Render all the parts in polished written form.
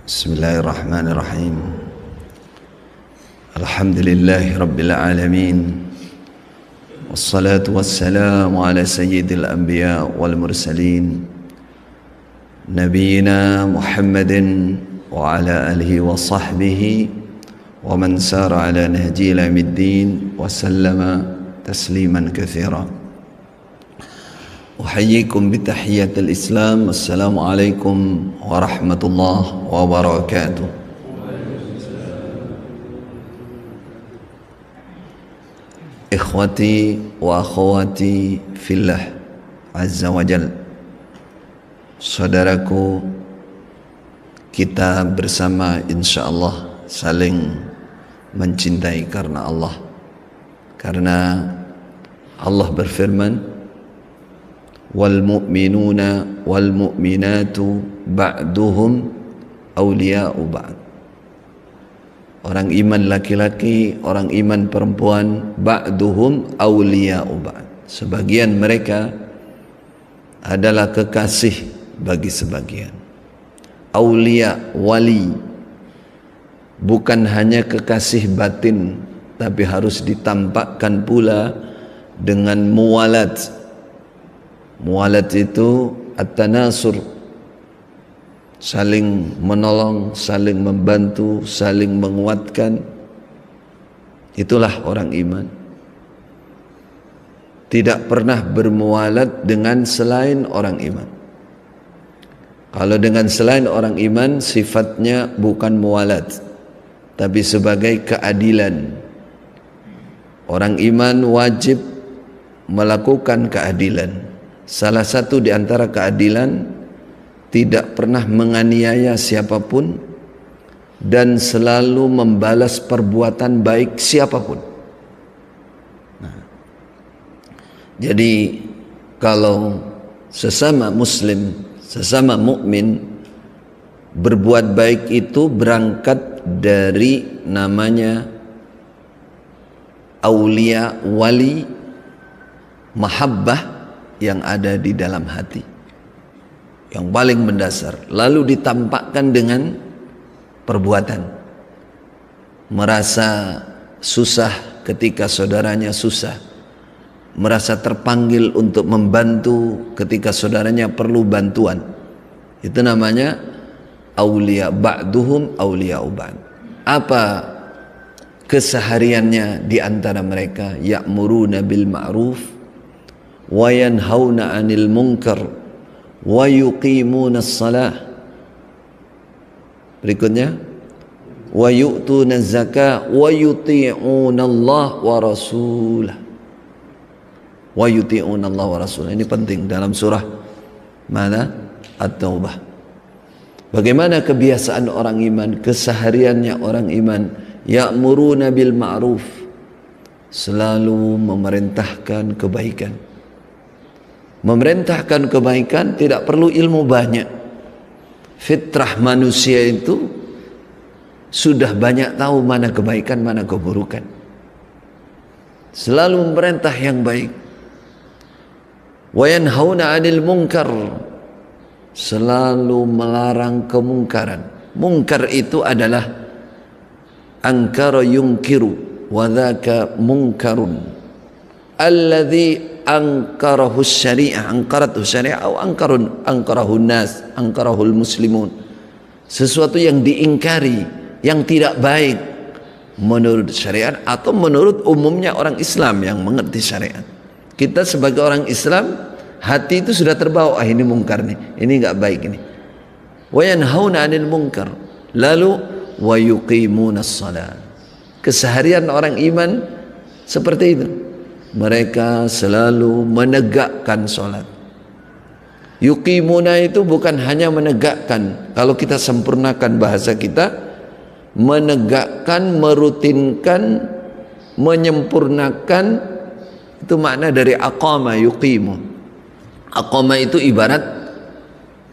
Bismillahirrahmanirrahim. Alhamdulillahi rabbil alamin. Wassalatu wassalamu ala sayyidil anbiya wal mursalin Nabiyyina Muhammadin wa ala alihi wa sahbihi wa man sara ala nahji ila middin wa sallama tasliman katsira. Uhayyikum bitahiyyatil Islam. Assalamualaikum warahmatullahi wabarakatuh. Ikhwati wa akhwati fillah azza wa jal. Saudaraku, kita bersama insyaallah saling mencintai karena Allah. Karena Allah berfirman, wal mu'minuna wal mu'minatu ba'duhum awliya'u ba'd. Orang iman laki-laki, orang iman perempuan, ba'duhum awliya'u ba'd. Sebagian mereka adalah kekasih bagi sebagian. Awliya, wali, bukan hanya kekasih batin, tapi harus ditampakkan pula dengan muwalat. Muwalat itu at-tanasur, saling menolong, saling membantu, saling menguatkan. Itulah orang iman. Tidak pernah bermualat dengan selain orang iman. Kalau dengan selain orang iman, sifatnya bukan mualat, tapi sebagai keadilan. Orang iman wajib melakukan keadilan. Salah satu di antara keadilan, tidak pernah menganiaya siapapun dan selalu membalas perbuatan baik siapapun. Jadi kalau sesama muslim, sesama mukmin berbuat baik itu berangkat dari namanya aulia, wali, mahabbah yang ada di dalam hati, yang paling mendasar, lalu ditampakkan dengan perbuatan. Merasa susah ketika saudaranya susah, merasa terpanggil untuk membantu ketika saudaranya perlu bantuan. Itu namanya aulia, ba'duhum auliya'u ba'd. Apa kesehariannya di antara mereka? Ya'muruna bil ma'ruf wa yanhauna 'anil munkar wa yuqimuna as-salah. Berikutnya, wa yu'tuna az-zakah wa yuti'una Allah wa rasulah. Wa yuti'una Allah wa rasulah. Ini penting dalam surah mana? At-Taubah. Bagaimana kebiasaan orang iman, kesehariannya orang iman? Ya'muruna bil ma'ruf, selalu memerintahkan kebaikan. Memerintahkan kebaikan tidak perlu ilmu banyak. Fitrah manusia itu sudah banyak tahu mana kebaikan, mana keburukan. Selalu memerintah yang baik. Wa yanhauna 'anil munkar, selalu melarang kemungkaran. Mungkar itu adalah ankara yungkiru wa dzaka munkarun alladzi angkarahu syariah, angkaratu syariah atau angkarahu nas, angkarahul muslimun. Sesuatu yang diingkari, yang tidak baik menurut syariat atau menurut umumnya orang Islam yang mengerti syariat. Kita sebagai orang Islam, hati itu sudah terbawa, ini mungkar nih, ini enggak baik ini. Wa yanhauna 'anil munkar, lalu wa yuqimunas shalah. Keseharian orang iman seperti itu. Mereka selalu menegakkan sholat. Yuqimuna itu bukan hanya menegakkan, kalau kita sempurnakan bahasa kita, menegakkan, merutinkan, menyempurnakan. Itu makna dari aqama, yuqimu. Aqama itu ibarat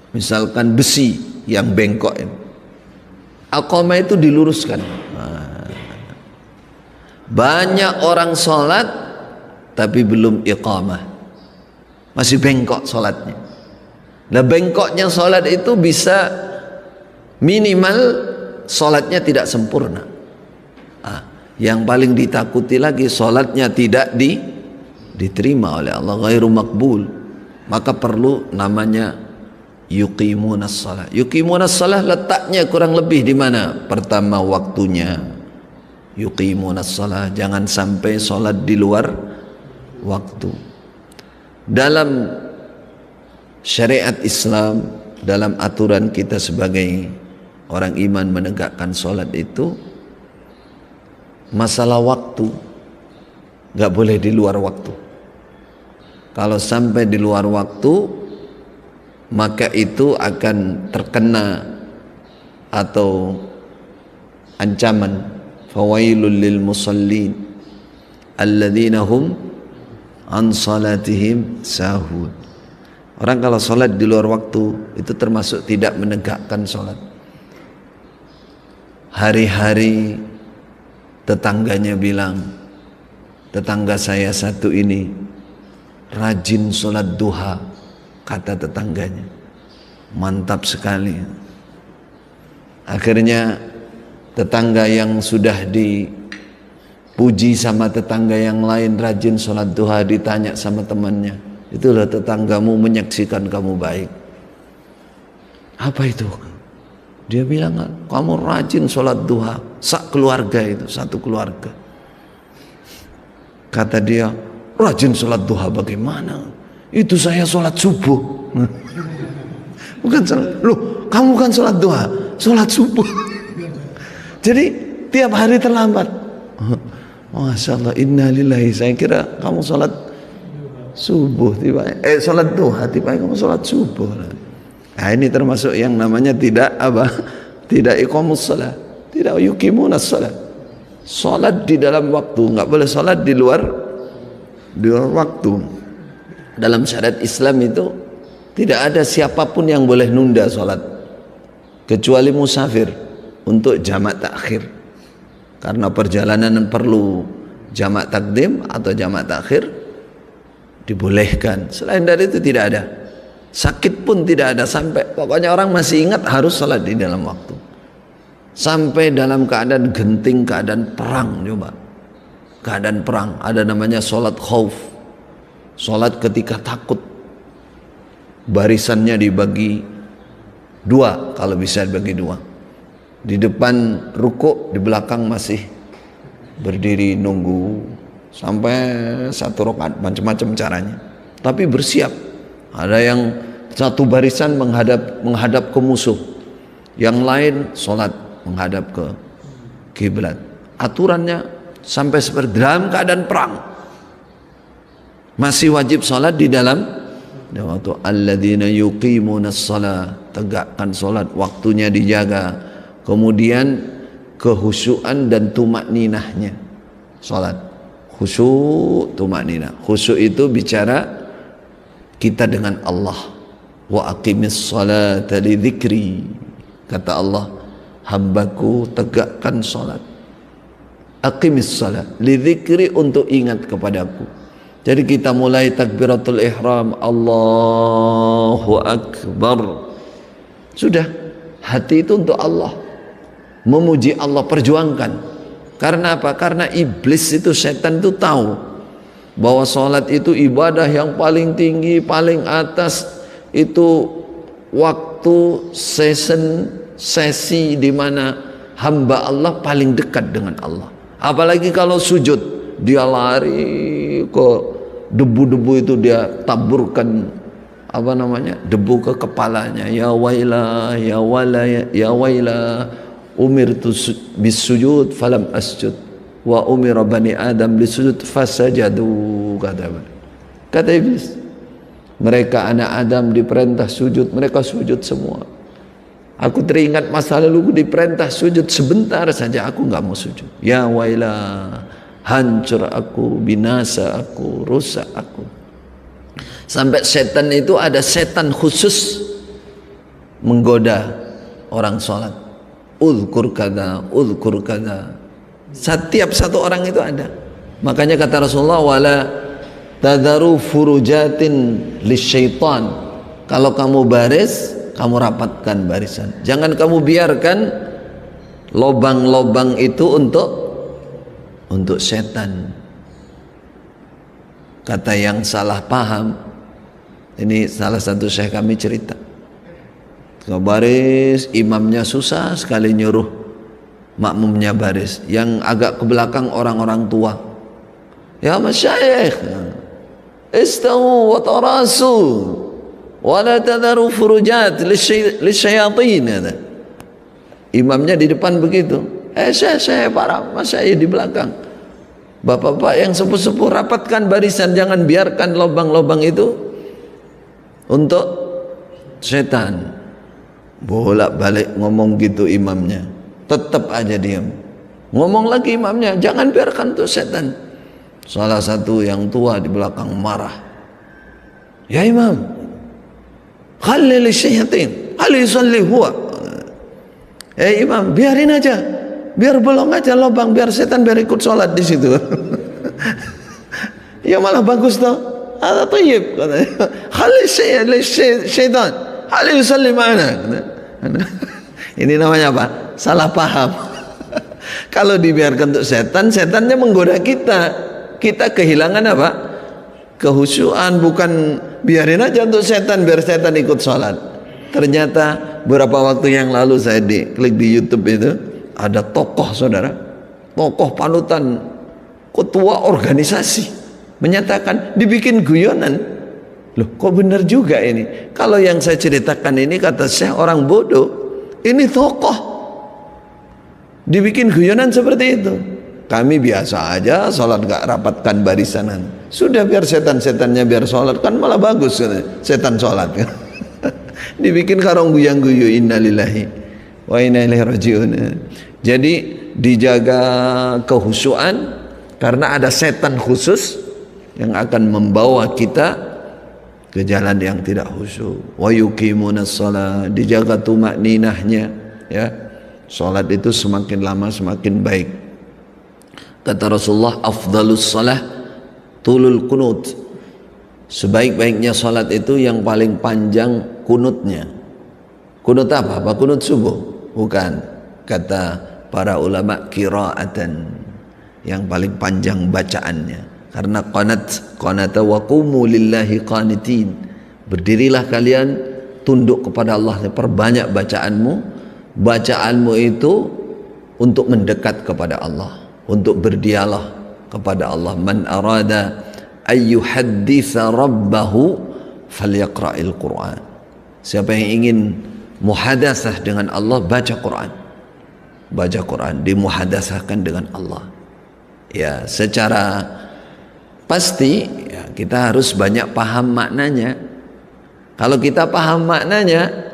misalkan besi yang bengkok ini. Aqama itu diluruskan. Banyak orang sholat tapi belum iqamah, masih bengkok sholatnya. Nah, bengkoknya sholat itu bisa minimal sholatnya tidak sempurna. Yang paling ditakuti lagi sholatnya tidak diterima oleh Allah, ghairu makbul. Maka perlu namanya yuqimunas shalah. Yuqimunas shalah letaknya kurang lebih di mana? Pertama, waktunya. Yuqimunas shalah, jangan sampai sholat di luar waktu. Dalam syariat Islam, dalam aturan kita sebagai orang iman menegakkan sholat itu, masalah waktu gak boleh di luar waktu. Kalau sampai di luar waktu, maka itu akan terkena atau ancaman fawailul lil musallin alladzina hum an salatihim sahun. Orang kalau sholat di luar waktu itu termasuk tidak menegakkan sholat. Hari-hari tetangganya bilang, tetangga saya satu ini rajin sholat duha, kata tetangganya, mantap sekali. Akhirnya tetangga yang sudah dipuji sama tetangga yang lain rajin sholat duha ditanya sama temannya, itulah tetanggamu menyaksikan kamu baik. Apa itu? Dia bilang, kamu rajin sholat duha, sak keluarga itu, satu keluarga. Kata dia, rajin sholat duha bagaimana? Itu saya sholat subuh. Bukan sholat, loh kamu kan sholat duha, sholat subuh. Jadi tiap hari terlambat. Masya Allah, innalillahi, saya kira kamu sholat subuh, tiba sholat duha, tiba kamu sholat subuh. Nah, ini termasuk yang namanya tidak iqamus shalah, tidak yuqimunas shalah. Salat di dalam waktu, nggak boleh salat di luar waktu. Dalam syariat Islam itu tidak ada siapapun yang boleh nunda salat kecuali musafir untuk jamak takhir. Karena perjalanan perlu jamak takdim atau jamak takhir dibolehkan. Selain dari itu tidak ada. Sakit pun tidak ada, sampai pokoknya orang masih ingat harus salat di dalam waktu. Sampai dalam keadaan genting, keadaan perang, coba. Keadaan perang, ada namanya salat khauf. Salat ketika takut. Barisannya dibagi dua, kalau bisa dibagi dua. Di depan rukuk, di belakang masih berdiri nunggu sampai satu rakaat, macam-macam caranya. Tapi bersiap. Ada yang satu barisan menghadap ke musuh, yang lain sholat menghadap ke kiblat. Aturannya sampai seperti dalam keadaan perang masih wajib sholat di dalam waktu. Alladzina yuqimunas shalah, tegakkan sholat, waktunya dijaga. Kemudian kehusyuan dan tumakninahnya sholat. Khusyuk, tumakninah. Khusyuk itu bicara kita dengan Allah. Wa aqimis salata li dzikri, kata Allah, hambaku tegakkan salat. Aqimis salat li dzikri, untuk ingat kepadaku. Jadi kita mulai takbiratul ihram, Allahu akbar, sudah hati itu untuk Allah, memuji Allah, perjuangkan. Karena apa? Karena iblis itu, setan itu tahu bahwa sholat itu ibadah yang paling tinggi, paling atas. Itu waktu sesi di mana hamba Allah paling dekat dengan Allah. Apalagi kalau sujud, dia lari ke debu-debu itu, dia taburkan debu ke kepalanya. Ya wailah, ya wala, ya wailah, umirtu bis sujud falam asjud wa umira bani adam bisujud fasajadu, kata iblis. Mereka anak Adam diperintah sujud, mereka sujud semua. Aku teringat masa lalu diperintah sujud sebentar saja, aku nggak mau sujud. Ya wailah, hancur aku, binasa aku, rusak aku. Sampai setan itu, ada setan khusus menggoda orang sholat. Uzkur kada, uzkur kada. Setiap satu orang itu ada. Makanya kata Rasulullah, wala tadharu furujatin lisyaitan. Kalau kamu baris, kamu rapatkan barisan. Jangan kamu biarkan lobang-lobang itu untuk setan. Kata yang salah paham, ini salah satu syekh kami cerita, ke baris imamnya susah sekali nyuruh makmumnya baris, yang agak ke belakang orang-orang tua. Ya masyayikh, istawu wa tarasu wa la tadharu furujat lisyayatin. Imamnya di depan begitu, saya para masyayikh di belakang. Bapak-bapak yang sepuh-sepuh, rapatkan barisan, jangan biarkan lubang-lubang itu untuk setan. Bolak-balik ngomong gitu imamnya, tetap aja diam. Ngomong lagi imamnya, jangan biarkan untuk setan. Salah satu yang tua di belakang marah, ya imam, khalil syayatin hal yusalli huwa. Imam, biarin aja, biar bolong aja lubang, biar setan biar ikut sholat di situ. Ya malah bagus toh, ada tayyib katanya. Khalil syaitan hal yusalli ma'ana. Ini namanya apa? Salah paham. Kalau dibiarkan untuk setan, setannya menggoda kita. Kita kehilangan apa? Kehusyuan. Bukan biarin aja untuk setan, biar setan ikut sholat. Ternyata beberapa waktu yang lalu saya klik di YouTube itu, ada tokoh saudara, tokoh panutan, ketua organisasi, menyatakan dibikin guyonan. Loh, kok benar juga ini? Kalau yang saya ceritakan ini kata Syekh orang bodoh, ini tokoh dibikin guyonan seperti itu. Kami biasa aja sholat gak rapatkan barisanan. Sudah biar setan-setannya biar sholat, kan malah bagus setan sholat. Dibikin karong guyang-guyu, innalillahi wa inna ilaihi rajiun. Jadi dijaga kehusuan, karena ada setan khusus yang akan membawa kita ke jalan yang tidak khusyuk. Wa yuqimunas shalah, dijaga tumakninahnya, ya. Salat itu semakin lama semakin baik. Kata Rasulullah, afdalus shalah tulul kunut. Sebaik-baiknya salat itu yang paling panjang kunutnya. Kunut apa? Apa kunut subuh? Bukan. Kata para ulama, qiraatan, yang paling panjang bacaannya. Karena qanata wa qumu lillahi qanitin. Berdirilah kalian tunduk kepada Allah, perbanyak bacaanmu. Bacaanmu itu untuk mendekat kepada Allah, untuk berdialog kepada Allah. Man arada ayyuhadditsa rabbahu falyaqra'il Qur'an. Siapa yang ingin muhadasah dengan Allah, baca Quran. Baca Quran, dimuhadasahkan dengan Allah. Ya, secara pasti ya, kita harus banyak paham maknanya. Kalau kita paham maknanya,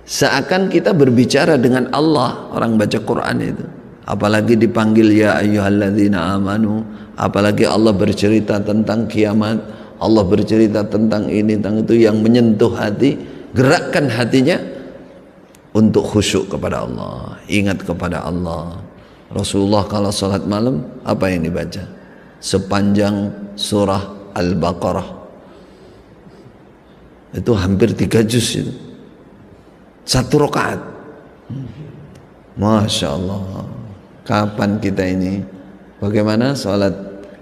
seakan kita berbicara dengan Allah. Orang baca Quran itu, apalagi dipanggil ya ayyuhalladzina amanu, apalagi Allah bercerita tentang kiamat, Allah bercerita tentang ini, tentang itu, yang menyentuh hati. Gerakkan hatinya untuk khusyuk kepada Allah, ingat kepada Allah. Rasulullah kalau salat malam, apa yang dibaca? Sepanjang surah Al-Baqarah. Itu hampir 3 juz itu. 1 rakaat. Masya Allah. Kapan kita ini? Bagaimana salat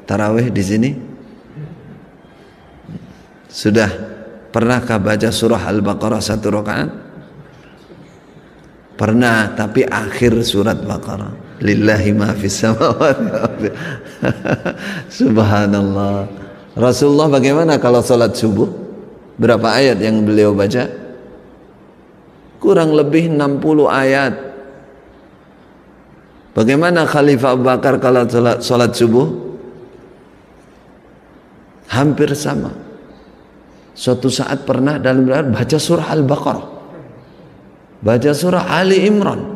tarawih di sini? Sudah pernahkah baca surah Al-Baqarah 1 rakaat? Pernah, tapi akhir surat Baqarah. Lillahi ma fis samawati. Subhanallah. Rasulullah bagaimana kalau salat subuh? Berapa ayat yang beliau baca? Kurang lebih 60 ayat. Bagaimana Khalifah Abu Bakar kalau salat subuh? Hampir sama. Suatu saat pernah dalam baca surah Al-Baqarah, baca surah Ali Imran.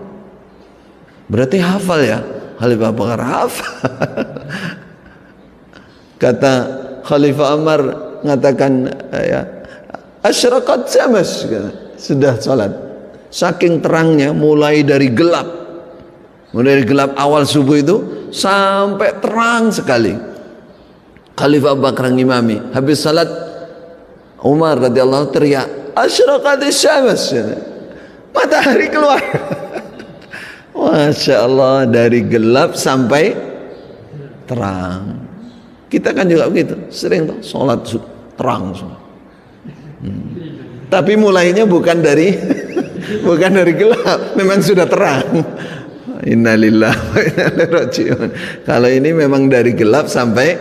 Berarti hafal ya Khalifah Abu Bakar, hafal. Kata Khalifah Umar mengatakan, ya, asyraqat syams, sudah salat. Saking terangnya, mulai dari gelap awal subuh itu sampai terang sekali. Khalifah Abu Bakar ngimami, habis salat Umar radhiyallahu teriak, asyraqatis syams, matahari keluar. Masya Allah, dari gelap sampai terang. Kita kan juga begitu, sering tuh sholat terang semua. Tapi mulainya bukan dari bukan dari gelap, memang sudah terang. Innalillahi wa inna ilaihi raji'un. Kalau ini memang dari gelap sampai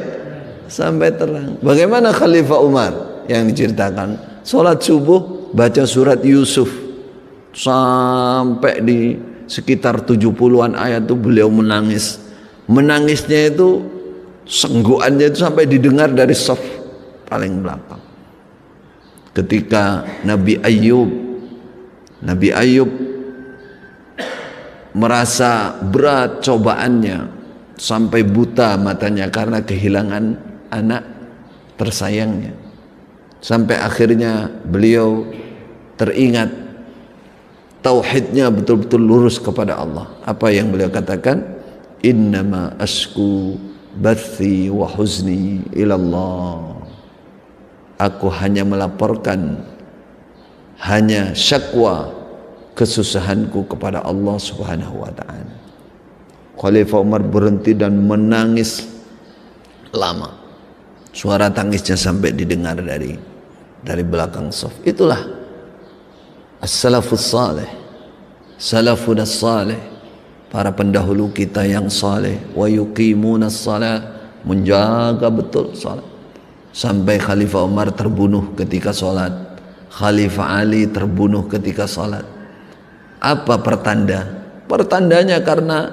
terang. Bagaimana Khalifah Umar yang diceritakan, sholat subuh baca surat Yusuf sampai di sekitar 70-an ayat itu beliau menangis. Menangisnya itu senggukannya itu sampai didengar dari saf paling belakang. Ketika Nabi Ayub merasa berat cobaannya sampai buta matanya karena kehilangan anak tersayangnya, sampai akhirnya beliau teringat tauhidnya betul-betul lurus kepada Allah. Apa yang beliau katakan? Innama asku bathi wa huzni ilallah. Aku hanya melaporkan, hanya syakwa kesusahanku kepada Allah Subhanahu wa ta'ala. Khalifah Umar berhenti dan menangis lama. Suara tangisnya sampai didengar dari belakang saf. Itulah as-salafus salih, salafun as-salih, para pendahulu kita yang saleh. Wa yuqimunas salat, menjaga betul salat. Sampai Khalifah Umar terbunuh ketika salat, Khalifah Ali terbunuh ketika salat. Apa pertanda? Pertandanya karena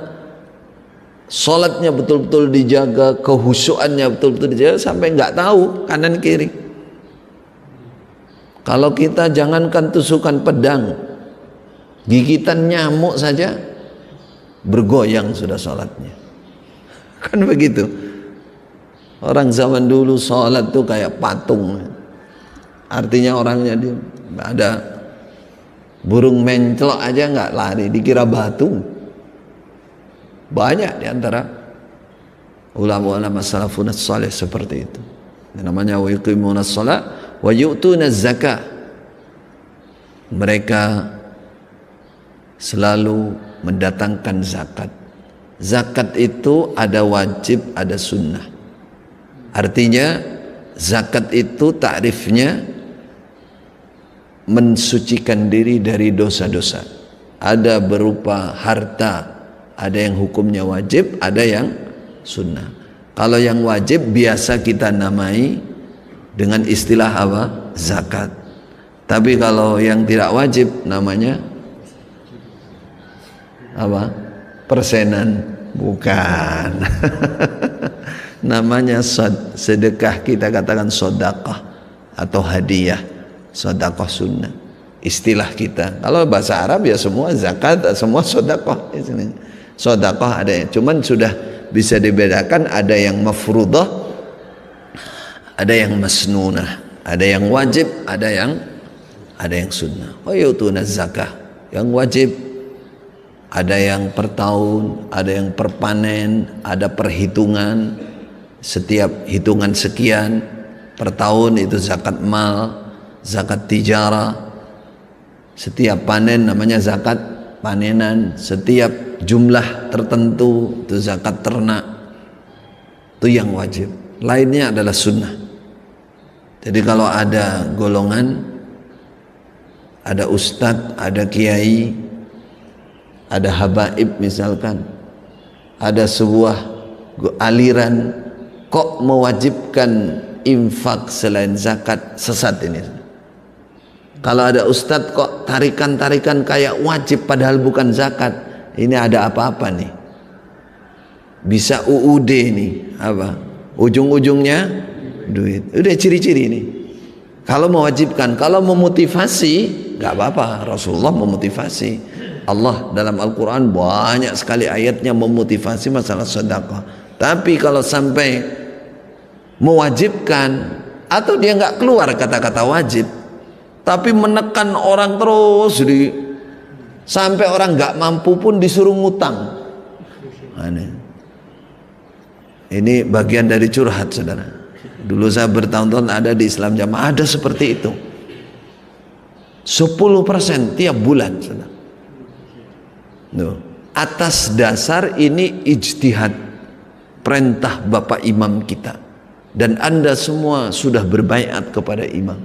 salatnya betul-betul dijaga, kehusuannya betul-betul dijaga sampai nggak tahu kanan kiri. Kalau kita jangankan tusukan pedang, gigitan nyamuk saja bergoyang sudah salatnya. Kan begitu. Orang zaman dulu salat tuh kayak patung. Artinya orangnya dia ada burung mencelok aja nggak lari, dikira batu. Banyak diantara ulama-ulama salafun salih seperti itu. Yang namanya wa yuqimunas shalah wa yu'tunaz zakah. Mereka selalu mendatangkan zakat. Zakat itu ada wajib, ada sunnah. Artinya zakat itu takrifnya mensucikan diri dari dosa-dosa. Ada berupa harta, ada yang hukumnya wajib, ada yang sunnah. Kalau yang wajib biasa kita namai dengan istilah apa? Zakat. Tapi kalau yang tidak wajib namanya apa? Persenan. Bukan. Namanya sedekah, kita katakan sedekah atau hadiah. Sedekah sunnah, istilah kita. Kalau bahasa Arab ya semua zakat, semua sedekah. Sedekah ada yang, cuman sudah bisa dibedakan, ada yang mafruḍah, ada yang masnunah, ada yang wajib, ada yang sunnah. Wa yutuna zakah, yang wajib ada yang per tahun, ada yang per panen, ada perhitungan, setiap hitungan sekian per tahun itu zakat mal, zakat tijara. Setiap panen namanya zakat panenan, setiap jumlah tertentu itu zakat ternak. Itu yang wajib, lainnya adalah sunnah. Jadi kalau ada golongan, ada ustadz, ada kiai, ada habaib misalkan, ada sebuah aliran kok mewajibkan infak selain zakat, sesat ini. Kalau ada ustadz kok tarikan-tarikan kayak wajib padahal bukan zakat, ini ada apa-apa nih. Bisa UUD nih, apa? Ujung-ujungnya duit. Udah ciri-ciri nih. Kalau mewajibkan, kalau memotivasi, nggak apa-apa. Rasulullah memotivasi. Allah dalam Al-Quran banyak sekali ayatnya memotivasi masalah sedekah. Tapi kalau sampai mewajibkan atau dia nggak keluar kata-kata wajib, tapi menekan orang terus sampai orang nggak mampu pun disuruh ngutang. Ini bagian dari curhat, saudara. Dulu saya bertahun-tahun ada di Islam Jamaah, ada seperti itu. 10% tiap bulan. Tuh. Atas dasar ini ijtihad perintah Bapak Imam kita, dan Anda semua sudah berbaiat kepada imam.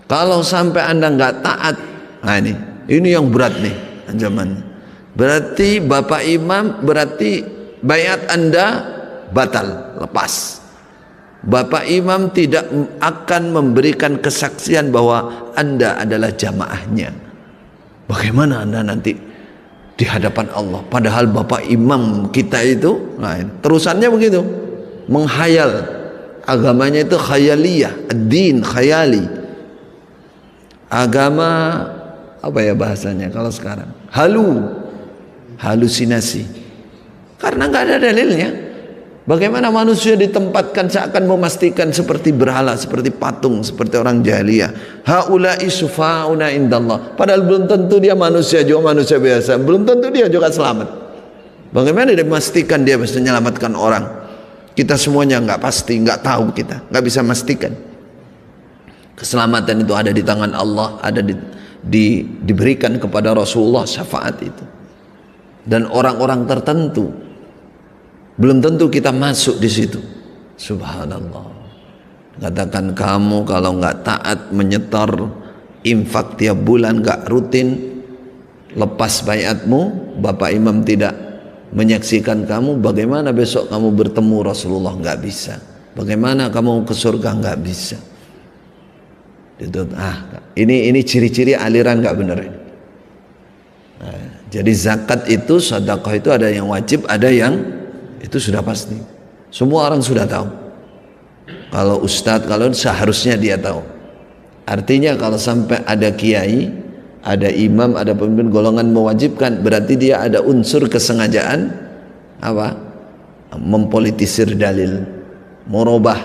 Kalau sampai Anda nggak taat, nah ini yang berat nih ancamannya. Berarti Bapak Imam, berarti baiat Anda batal, lepas. Bapak Imam tidak akan memberikan kesaksian bahwa Anda adalah jamaahnya. Bagaimana Anda nanti di hadapan Allah? Padahal Bapak Imam kita itu, nah, terusannya begitu, menghayal. Agamanya itu khayaliyah, ad-din khayali. Agama apa ya bahasanya kalau sekarang? Halusinasi. Karena nggak ada dalilnya. Bagaimana manusia ditempatkan seakan memastikan seperti berhala, seperti patung, seperti orang jahiliyah. Haula'i syufa'una indallah. Padahal belum tentu dia manusia, juga manusia biasa. Belum tentu dia juga selamat. Bagaimana dia memastikan dia bisa menyelamatkan orang? Kita semuanya nggak pasti, nggak tahu, kita nggak bisa memastikan. Keselamatan itu ada di tangan Allah, ada diberikan kepada Rasulullah syafaat itu. Dan orang-orang tertentu. Belum tentu kita masuk di situ. Subhanallah. Katakan kamu kalau nggak taat menyetor infak tiap bulan, nggak rutin, lepas baiatmu, Bapak Imam tidak menyaksikan kamu, bagaimana besok kamu bertemu Rasulullah? Nggak bisa. Bagaimana kamu ke surga? Nggak bisa. Ini ciri-ciri aliran nggak benar ini. Nah, jadi zakat itu, sedekah itu ada yang wajib, ada yang itu sudah pasti. Semua orang sudah tahu. Kalau ustadz, kalau seharusnya dia tahu. Artinya kalau sampai ada kiai, ada imam, ada pemimpin golongan mewajibkan, berarti dia ada unsur kesengajaan apa? Mempolitisir dalil, merubah,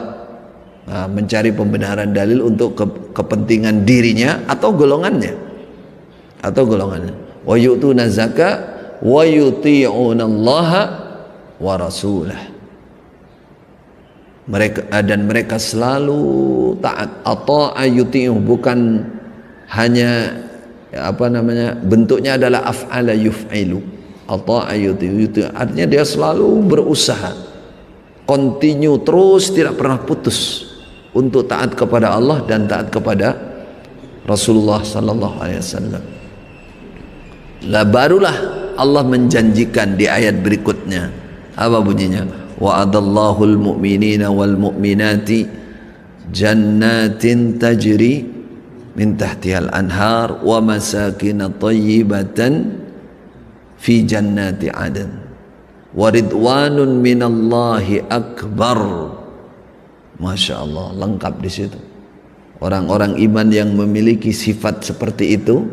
mencari pembenaran dalil untuk kepentingan dirinya atau golongannya. Wa yu'tuna zakat wa yuti'una Allaha wa rasulah. Mereka selalu taat. Ata'a yuti'u, bukan hanya bentuknya adalah af'ala yuf'ilu. Ata'a yuti'u, artinya dia selalu berusaha, continue, terus tidak pernah putus untuk taat kepada Allah dan taat kepada Rasulullah sallallahu alaihi wasallam. Lah barulah Allah menjanjikan di ayat berikutnya. Apa bunyinya? Wa'adallahu al-mu'minina wal mu'minati jannatin tajri min tahtihal anhar wa masakin tayyibatan fi jannati adan wa ridwanun minallahi akbar. Masya Allah, lengkap di situ. Orang-orang iman yang memiliki sifat seperti itu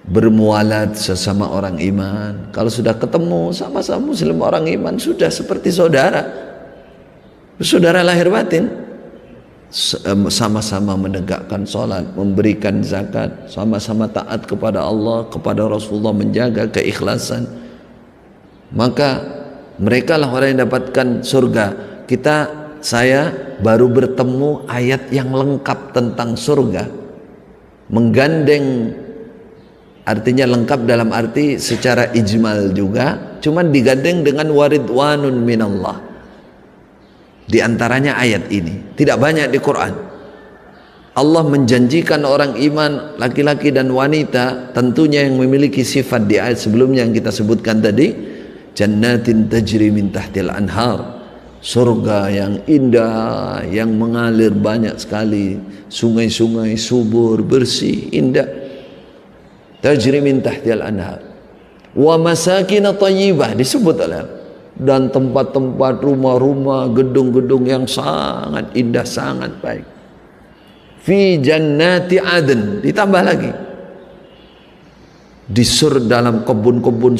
bermualat sesama orang iman. Kalau sudah ketemu sama-sama muslim orang iman, sudah seperti saudara lahir batin. Sama-sama menegakkan sholat, memberikan zakat, sama-sama taat kepada Allah, kepada Rasulullah, menjaga keikhlasan. Maka mereka lah orang yang dapatkan surga. Saya baru bertemu ayat yang lengkap tentang surga, menggandeng. Artinya lengkap dalam arti secara ijmal juga, cuman digandeng dengan waridwanun minallah. Di antaranya ayat ini, tidak banyak di Quran. Allah menjanjikan orang iman, laki-laki dan wanita, tentunya yang memiliki sifat di ayat sebelumnya yang kita sebutkan tadi, jannatin tajri min tahtil anhar, surga yang indah, yang mengalir banyak sekali, sungai-sungai subur, bersih, indah. Tajri min tahtihal anhar wa masakin thayyibah, disebut oleh, dan tempat-tempat, rumah-rumah, gedung-gedung yang sangat indah, sangat baik. Fi jannati adn, ditambah lagi di dalam kebun-kebun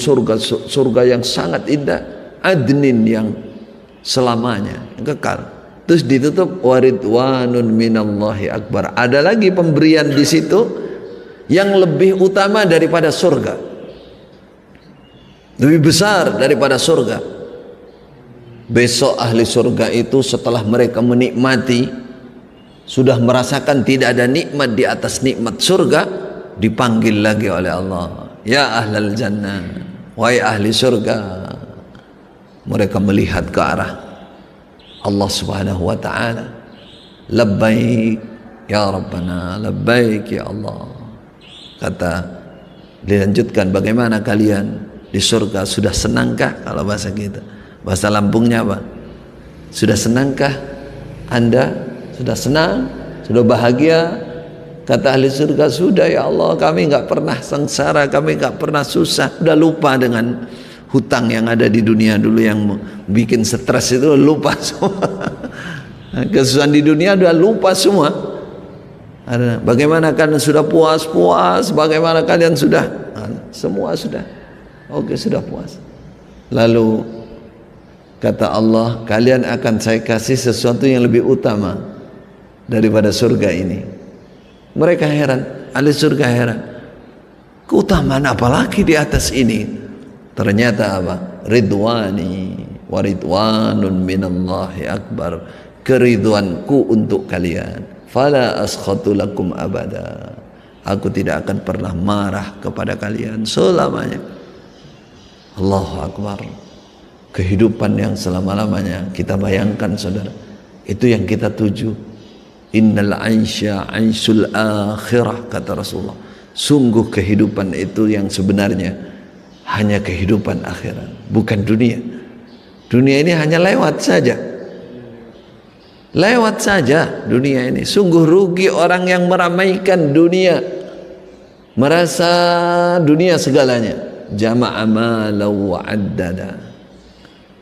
surga yang sangat indah, adnin, yang selamanya kekal. Terus ditutup waridwanun minallahi akbar. Ada lagi pemberian di situ yang lebih utama daripada surga, lebih besar daripada surga. Besok ahli surga itu setelah mereka menikmati sudah merasakan tidak ada nikmat di atas nikmat surga, dipanggil lagi oleh Allah, ya ahlal jannah, wahai ahli surga. Mereka melihat ke arah Allah subhanahu wa ta'ala, labbaik ya Rabbana, labbaik ya Allah. Kata, dilanjutkan, bagaimana kalian di surga, sudah senangkah? Kalau bahasa kita, bahasa Lampungnya apa? Sudah senangkah Anda? Sudah senang? Sudah bahagia? Kata ahli surga, sudah ya Allah, kami nggak pernah sengsara, kami nggak pernah susah, udah lupa dengan hutang yang ada di dunia dulu yang bikin stres itu, lupa semua. Kesusahan di dunia udah lupa semua. Bagaimana kalian sudah puas? Bagaimana kalian sudah? Semua sudah. Oke, sudah puas. Lalu kata Allah, kalian akan saya kasih sesuatu yang lebih utama daripada surga ini. Mereka heran, ahli surga heran, keutamaan apa lagi di atas ini? Ternyata apa? Ridwani wa ridwanun minallahi akbar, keriduanku untuk kalian. Fala askhatu lakum abada, aku tidak akan pernah marah kepada kalian selamanya. Allahu akbar. Kehidupan yang selama-lamanya, kita bayangkan saudara, itu yang kita tuju. Innal aisya aisul akhirah, kata Rasulullah. Sungguh kehidupan itu yang sebenarnya hanya kehidupan akhirat, bukan dunia. Dunia ini hanya lewat saja. Lewat saja dunia ini. Sungguh rugi orang yang meramaikan dunia, merasa dunia segalanya. Jama'a malan wa addada.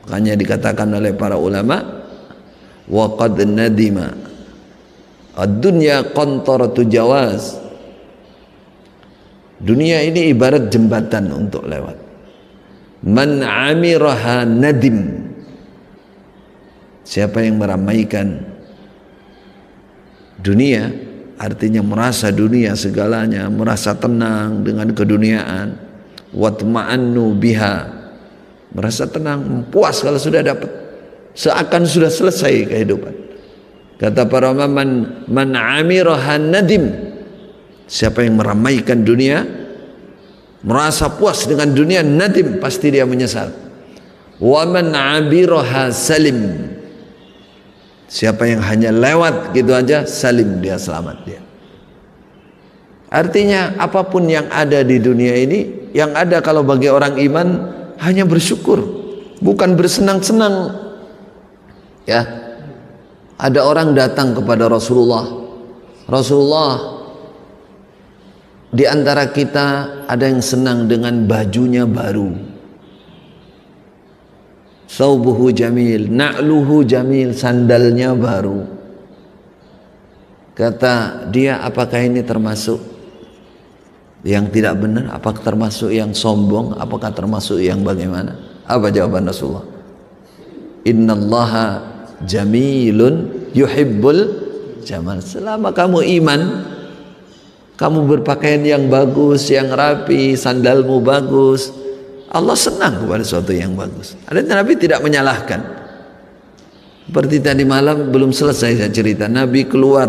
Makanya dikatakan oleh para ulama, wa qad nadima ad-dunya qantaratu jawaz. Dunia ini ibarat jembatan untuk lewat. Man amiraha nadim, siapa yang meramaikan dunia, artinya merasa dunia segalanya, merasa tenang dengan keduniaan, watma'annu biha, merasa tenang, puas kalau sudah dapat, seakan sudah selesai kehidupan. Kata para ulama, man amiraha nadim, siapa yang meramaikan dunia, merasa puas dengan dunia, nadim, pasti dia menyesal. Wa man abiraha salim, siapa yang hanya lewat gitu aja, salim, dia selamat dia. Artinya apapun yang ada di dunia ini, yang ada kalau bagi orang iman hanya bersyukur, bukan bersenang-senang. Ya, ada orang datang kepada Rasulullah. Rasulullah, di antara kita ada yang senang dengan bajunya baru, thawbuhu jamil, na'luhu jamil, sandalnya baru. Kata dia, apakah ini termasuk yang tidak benar? Apakah termasuk yang sombong? Apakah termasuk yang bagaimana? Apa jawaban Rasulullah? Innallaha jamilun yuhibbul jamal. Selama kamu iman, kamu berpakaian yang bagus, yang rapi, sandalmu bagus, Allah senang kepada sesuatu yang bagus. Ada Nabi tidak menyalahkan. Seperti tadi malam belum selesai saya cerita, Nabi keluar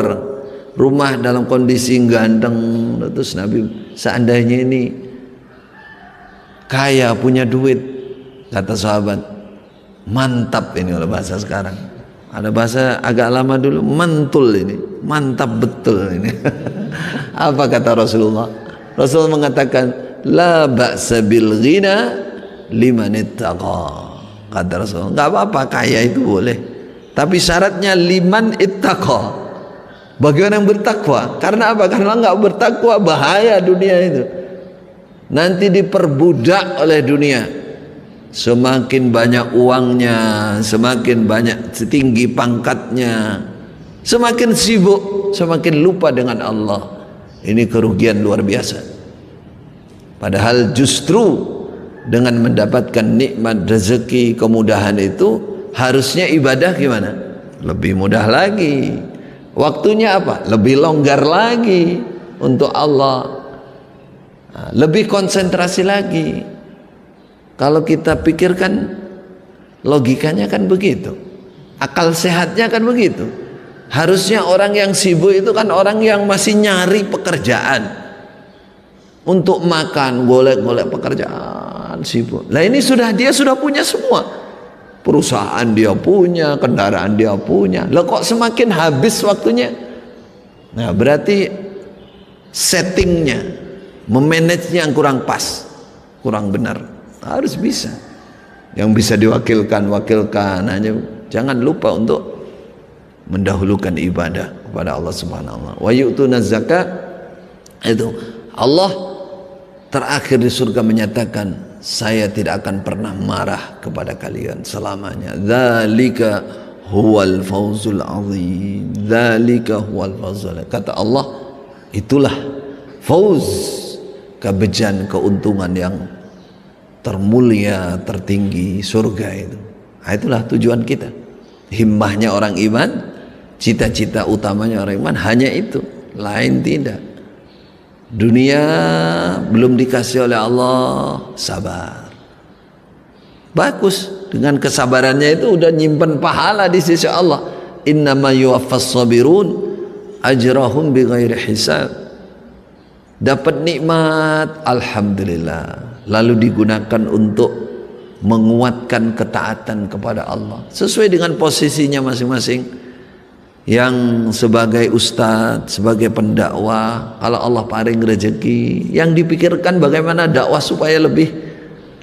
rumah dalam kondisi ganteng. Terus Nabi, seandainya ini kaya, punya duit, kata sahabat, mantap ini kalau bahasa sekarang. Ada bahasa agak lama dulu, mantul ini, mantap betul ini. Apa kata Rasulullah? Rasulullah mengatakan, la ba'sa bil ghina liman ittaqa. Kata Rasulullah, enggak apa-apa kaya itu boleh, tapi syaratnya liman ittaqa, bagi orang yang bertakwa. Karena apa? Karena enggak bertakwa bahaya dunia itu. Nanti diperbudak oleh dunia. Semakin banyak uangnya, semakin banyak tinggi pangkatnya, semakin sibuk, semakin lupa dengan Allah. Ini kerugian luar biasa. Padahal justru dengan mendapatkan nikmat rezeki, kemudahan itu, harusnya ibadah gimana? Lebih mudah lagi. Waktunya apa? Lebih longgar lagi untuk Allah. Lebih konsentrasi lagi. Kalau kita pikirkan, logikanya kan begitu, akal sehatnya kan begitu. Harusnya orang yang sibuk itu kan orang yang masih nyari pekerjaan untuk makan, golek-golek pekerjaan, sibuk. Lah ini dia sudah punya semua. Perusahaan dia punya, kendaraan dia punya. Lah kok semakin habis waktunya? Nah, berarti settingnya, memanagenya yang kurang pas, kurang benar. Harus bisa. Yang bisa diwakilkan, wakilkan. Hanya jangan lupa untuk mendahulukan ibadah kepada Allah Subhanahu wa taala. Wa yu'tuna zakat, itu Allah terakhir di surga menyatakan, saya tidak akan pernah marah kepada kalian selamanya. Dzalika huwal fawzul azim. Dzalika huwal fawzul. Kata Allah, itulah fauz, kebejan, keuntungan yang termulia, tertinggi, surga itu. Nah, itulah tujuan kita. Himmahnya orang iman, cita-cita utamanya orang iman hanya itu, lain tidak. Dunia belum dikasih oleh Allah, sabar. Bagus, dengan kesabarannya itu udah nyimpen pahala di sisi Allah. Innama yuwaffas sabirun ajrahum bighairi hisab. Dapat nikmat, alhamdulillah. Lalu digunakan untuk menguatkan ketaatan kepada Allah sesuai dengan posisinya masing-masing. Yang sebagai ustadz, sebagai pendakwah, kalau Allah paring rezeki, yang dipikirkan bagaimana dakwah supaya lebih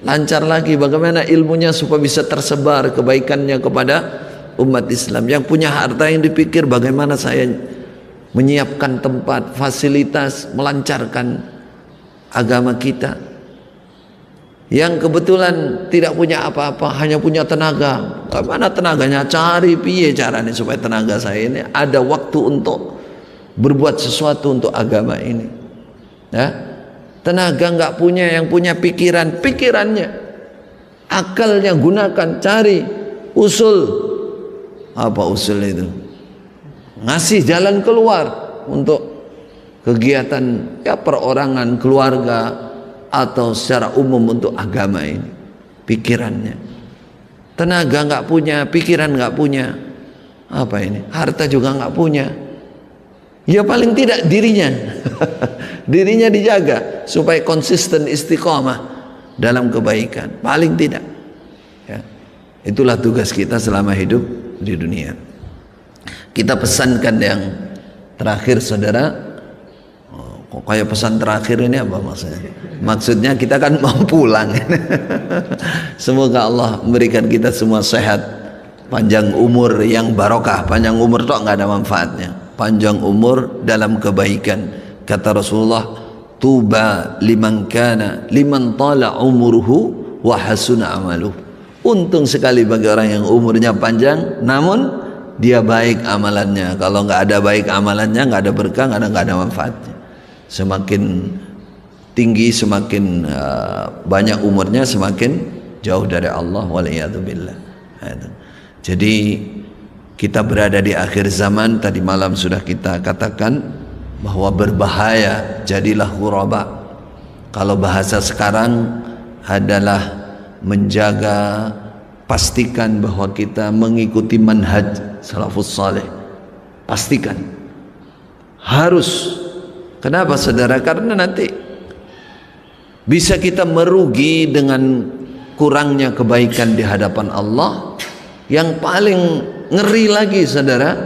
lancar lagi, bagaimana ilmunya supaya bisa tersebar kebaikannya kepada umat Islam. Yang punya harta yang dipikir bagaimana saya menyiapkan tempat, fasilitas, melancarkan agama kita. Yang kebetulan tidak punya apa-apa, hanya punya tenaga. Bagaimana tenaganya? Cari piye caranya supaya tenaga saya ini ada waktu untuk berbuat sesuatu untuk agama ini. Ya, tenaga nggak punya, yang punya pikirannya, akalnya gunakan, cari usul. Apa usul itu? Ngasih jalan keluar untuk kegiatan ya perorangan, keluarga, atau secara umum untuk agama ini. Pikirannya, tenaga nggak punya, pikiran nggak punya, apa ini, harta juga nggak punya, ya paling tidak dirinya dirinya dijaga supaya konsisten istiqomah dalam kebaikan, paling tidak ya. Itulah tugas kita selama hidup di dunia. Kita pesankan yang terakhir, saudara. Kok kayak pesan terakhir ini apa maksudnya? Maksudnya kita kan mau pulang. Semoga Allah memberikan kita semua sehat, panjang umur yang barokah. Panjang umur itu nggak ada manfaatnya. Panjang umur dalam kebaikan. Kata Rasulullah, tuba liman tala umuruhu wa hasuna amaluh. Untung sekali bagi orang yang umurnya panjang, namun dia baik amalannya. Kalau nggak ada baik amalannya, nggak ada berkah, nggak ada manfaatnya. Semakin tinggi, semakin banyak umurnya, semakin jauh dari Allah, waliyadzubillah. Jadi kita berada di akhir zaman. Tadi malam sudah kita katakan bahwa berbahaya jadilah ghuraba. Kalau bahasa sekarang adalah menjaga, pastikan bahwa kita mengikuti manhaj salafus saleh. Pastikan, harus. Kenapa saudara? Karena nanti bisa kita merugi dengan kurangnya kebaikan di hadapan Allah. Yang paling ngeri lagi saudara,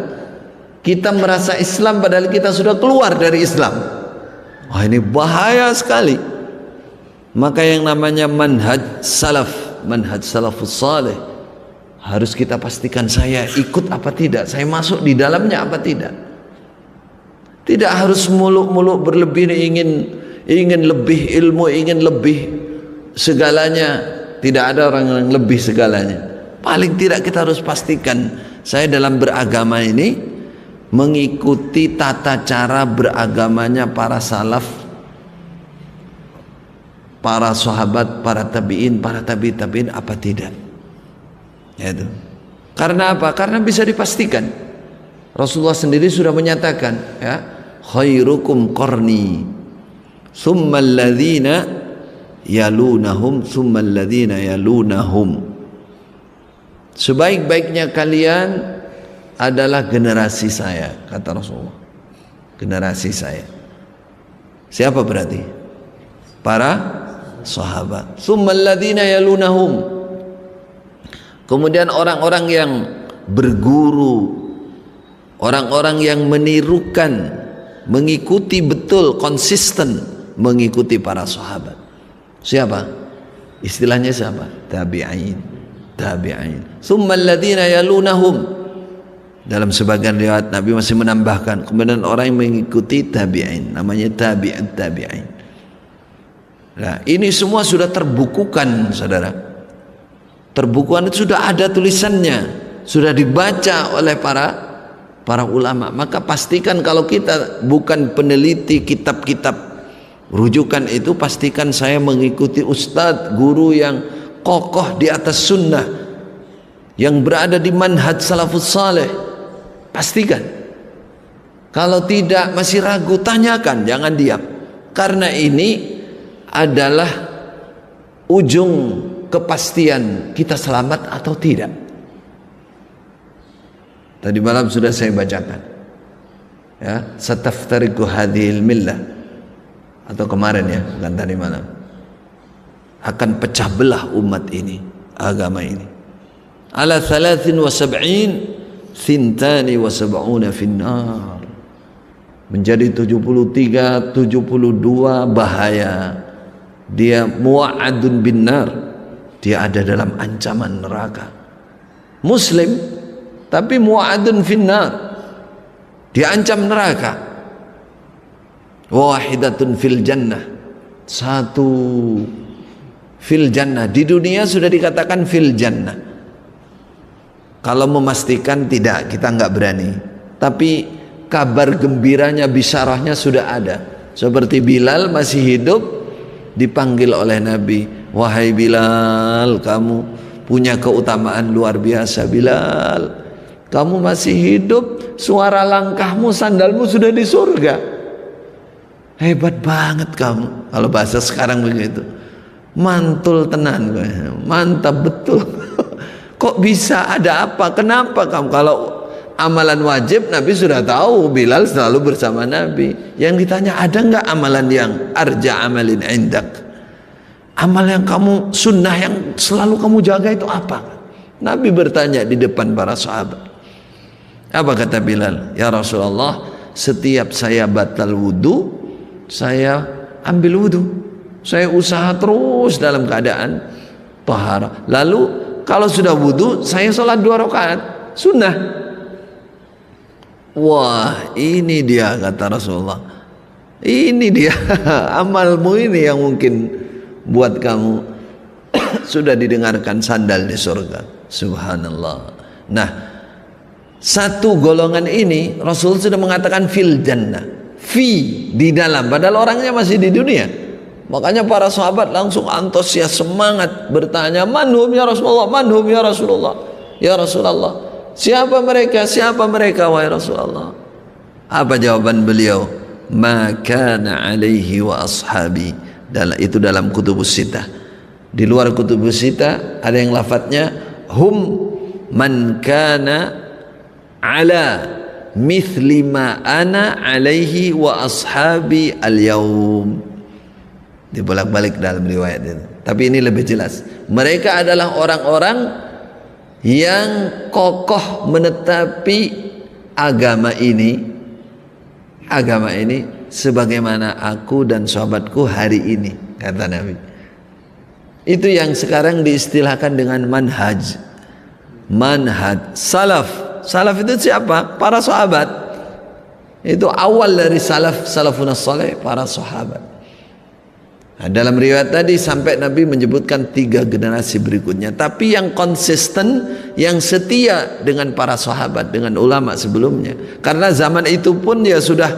kita merasa Islam padahal kita sudah keluar dari Islam. Wah, ini bahaya sekali. Maka yang namanya manhaj salafus saleh harus kita pastikan, saya ikut apa tidak, saya masuk di dalamnya apa tidak. Tidak harus muluk-muluk berlebih, ingin lebih ilmu, ingin lebih segalanya. Tidak ada orang yang lebih segalanya. Paling tidak kita harus pastikan, saya dalam beragama ini mengikuti tata cara beragamanya para salaf, para sahabat, para tabi'in, para tabi'in apa tidak. Yaitu. Karena apa? Karena bisa dipastikan. Rasulullah sendiri sudah menyatakan, ya, khairukum qarni thumma alladhina yalunahum thumma alladhina yalunahum. Sebaik-baiknya kalian adalah generasi saya, kata Rasulullah. Generasi saya. Siapa berarti? Para sahabat. Tsummal ladzina yalunahum. Kemudian orang-orang yang berguru, orang-orang yang menirukan, mengikuti betul, konsisten mengikuti para sahabat. Siapa? Istilahnya siapa? Tabi'in. Tabi'in. Tsummal ladzina yalunahum. Dalam sebagian riwayat Nabi masih menambahkan, kemudian orang yang mengikuti tabi'in, namanya tabi'at tabi'in. Nah, ini semua sudah terbukukan, saudara. Terbukukan itu sudah ada tulisannya, sudah dibaca oleh para ulama. Maka pastikan kalau kita bukan peneliti kitab-kitab rujukan itu, pastikan saya mengikuti ustadz, guru yang kokoh di atas sunnah, yang berada di manhaj salafus saleh. Pastikan. Kalau tidak, masih ragu, tanyakan, jangan diam. Karena ini adalah ujung kepastian kita selamat atau tidak. Tadi malam sudah saya bacakan, ya, sataftariqu hadhil millah, atau kemarin ya, bukan tadi malam, akan pecah belah umat ini, agama ini, ala 73 Thintani wa sab'una finnar, menjadi 73, 72 bahaya. Dia mu'adun bin nar, dia ada dalam ancaman neraka. Muslim tapi mu'adun finnar, dia ancam neraka. Wahidatun fil jannah, satu fil jannah, di dunia sudah dikatakan fil jannah. Kalau memastikan tidak, kita nggak berani. Tapi kabar gembiranya, bisyarahnya sudah ada. Seperti Bilal masih hidup, dipanggil oleh Nabi, wahai Bilal, kamu punya keutamaan luar biasa. Bilal, kamu masih hidup, suara langkahmu, sandalmu sudah di surga. Hebat banget kamu. Kalau bahasa sekarang begitu, mantul tenan, mantap betul. Kok bisa, ada apa, kenapa kamu? Kalau amalan wajib Nabi sudah tahu, Bilal selalu bersama Nabi. Yang ditanya, ada nggak amalan yang arja amalin indak, amal yang kamu sunnah yang selalu kamu jaga itu apa? Nabi bertanya di depan para sahabat. Apa kata Bilal? Ya Rasulullah, setiap saya batal wudu, saya ambil wudu, saya usaha terus dalam keadaan taharah. Lalu kalau sudah wudu, saya sholat 2 rakaat sunnah. Wah, ini dia, kata Rasulullah, ini dia amalmu ini yang mungkin buat kamu sudah didengarkan sandal di surga. Subhanallah. Nah, satu golongan ini Rasul sudah mengatakan fil jannah, di dalam, padahal orangnya masih di dunia. Makanya para sahabat langsung antusias, semangat bertanya, manhum ya Rasulullah, manhum ya Rasulullah, ya Rasulullah, siapa mereka, siapa mereka wahai Rasulullah? Apa jawaban beliau? Ma kana alaihi wa ashabi. Itu dalam kutubus sitah. Di luar kutubus sitah ada yang lafadznya hum man kana ala mithli ma ana alaihi wa ashabi al-yaum. Dibolak-balik dalam riwayat itu, tapi ini lebih jelas. Mereka adalah orang-orang yang kokoh menetapi agama ini sebagaimana aku dan sahabatku hari ini, kata Nabi. Itu yang sekarang diistilahkan dengan manhaj salaf. Salaf itu siapa? Para sahabat. Itu awal dari salafun saleh, para sahabat. Nah, dalam riwayat tadi sampai Nabi menyebutkan 3 generasi berikutnya, tapi yang konsisten, yang setia dengan para sahabat, dengan ulama sebelumnya. Karena zaman itu pun ya sudah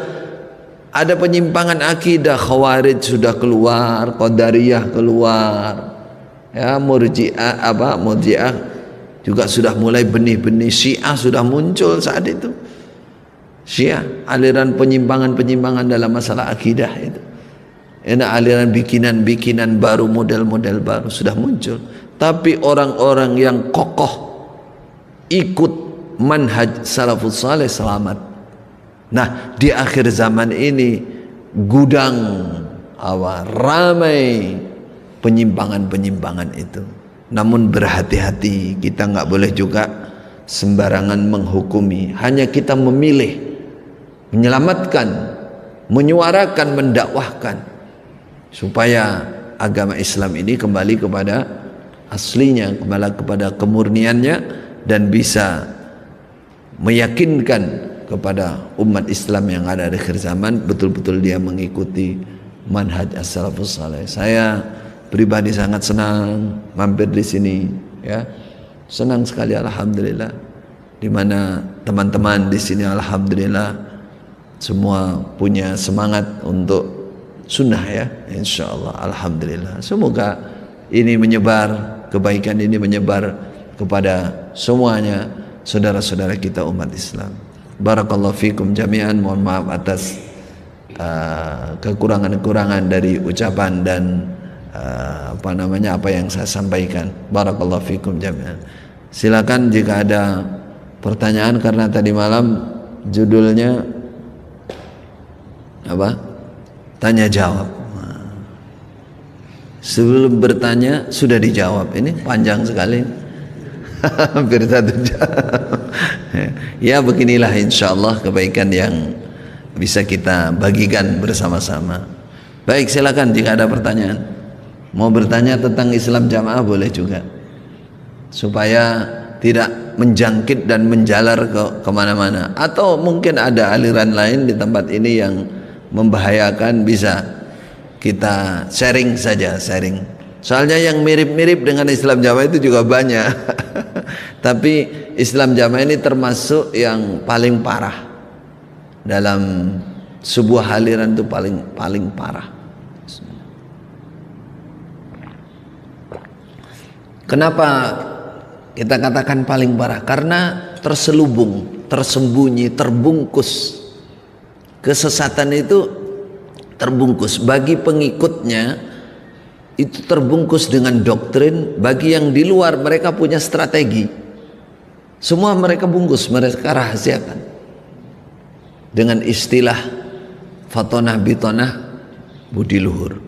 ada penyimpangan akidah. Khawarij sudah keluar, Qadariyah keluar, ya, Murji'ah juga sudah mulai, benih-benih Syiah sudah muncul saat itu. Syiah, aliran penyimpangan dalam masalah akidah itu. Aliran bikinan baru, model-model baru sudah muncul. Tapi orang-orang yang kokoh ikut manhaj salafus saleh selamat. Nah, di akhir zaman ini gudang ramai penyimpangan-penyimpangan itu. Namun berhati-hati, kita nggak boleh juga sembarangan menghukumi. Hanya kita memilih, menyelamatkan, menyuarakan, mendakwahkan supaya agama Islam ini kembali kepada aslinya, kembali kepada kemurniannya, dan bisa meyakinkan kepada umat Islam yang ada di akhir zaman betul-betul dia mengikuti manhaj as-salafus saleh. Saya pribadi sangat senang mampir di sini, ya. Senang sekali, alhamdulillah. Di mana teman-teman di sini alhamdulillah semua punya semangat untuk sunnah, ya, insyaallah, alhamdulillah. Semoga ini menyebar, kebaikan ini menyebar kepada semuanya saudara-saudara kita umat Islam. Barakallahu fikum jami'an. Mohon maaf atas kekurangan-kekurangan dari ucapan dan apa yang saya sampaikan. Barakallahu fikum jami'an. Silakan jika ada pertanyaan, karena tadi malam judulnya apa? Tanya jawab. Sebelum bertanya sudah dijawab. Ini panjang sekali. Hampir 1 jam. Ya, beginilah insyaallah kebaikan yang bisa kita bagikan bersama-sama. Baik, silakan jika ada pertanyaan. Mau bertanya tentang Islam jamaah boleh juga, supaya tidak menjangkit dan menjalar ke kemana-mana. Atau mungkin ada aliran lain di tempat ini yang membahayakan, bisa kita sharing saja, sharing. Soalnya yang mirip-mirip dengan Islam jamaah itu juga banyak. Tapi Islam jamaah ini termasuk yang paling parah. Dalam sebuah aliran itu paling parah. Kenapa kita katakan paling parah? Karena terselubung, tersembunyi, terbungkus. Kesesatan itu terbungkus. Bagi pengikutnya itu terbungkus dengan doktrin. Bagi yang di luar, mereka punya strategi. Semua mereka bungkus, mereka rahasiakan dengan istilah fatonah bitonah, budi luhur.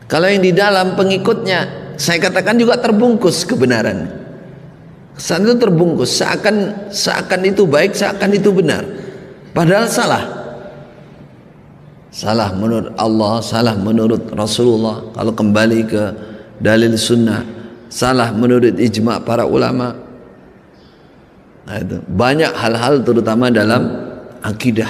Kalau yang di dalam pengikutnya, saya katakan juga terbungkus kebenaran. Kesan itu terbungkus, seakan itu baik, seakan itu benar, padahal salah. Salah menurut Allah, salah menurut Rasulullah kalau kembali ke dalil sunnah, salah menurut ijma' para ulama. Nah, itu banyak hal-hal terutama dalam akidah,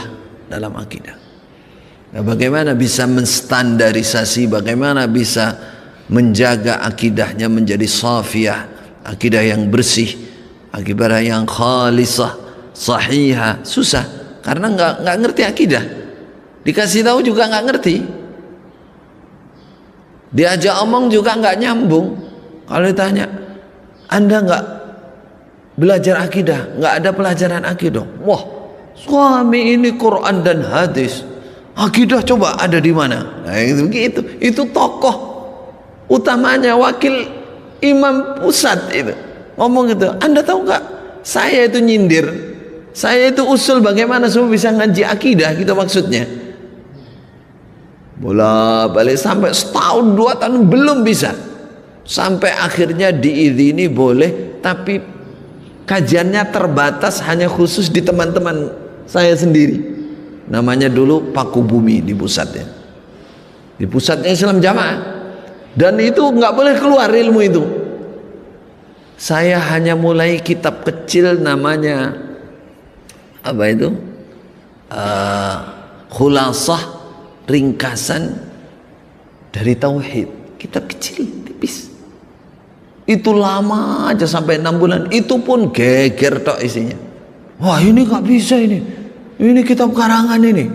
Nah, bagaimana bisa menstandarisasi, bagaimana bisa menjaga akidahnya menjadi safiyah, akidah yang bersih, akidah yang khalisah, sahihah, susah karena nggak ngerti akidah. Dikasih tahu juga nggak ngerti, diajak omong juga nggak nyambung. Kalau ditanya, Anda nggak belajar akidah, nggak ada pelajaran akidah. Wah, suami ini Quran dan hadis, akidah coba ada di mana? Nah, gitu. Itu tokoh utamanya, wakil imam pusat itu ngomong gitu. Anda tahu nggak? Saya itu nyindir, saya itu usul bagaimana semua bisa ngaji akidah, gitu maksudnya. Bola balik sampai setahun 2 tahun belum bisa, sampai akhirnya diizini boleh, tapi kajiannya terbatas, hanya khusus di teman-teman saya sendiri. Namanya dulu Paku Bumi di pusatnya, di pusatnya Islam Jamaah, dan itu nggak boleh keluar ilmu itu. Saya hanya mulai kitab kecil namanya apa itu, Khulasah, ringkasan dari tauhid, kitab kecil tipis. Itu lama aja sampai 6 bulan, itu pun geger tok isinya. Wah, ini nggak bisa, ini kitab karangan ini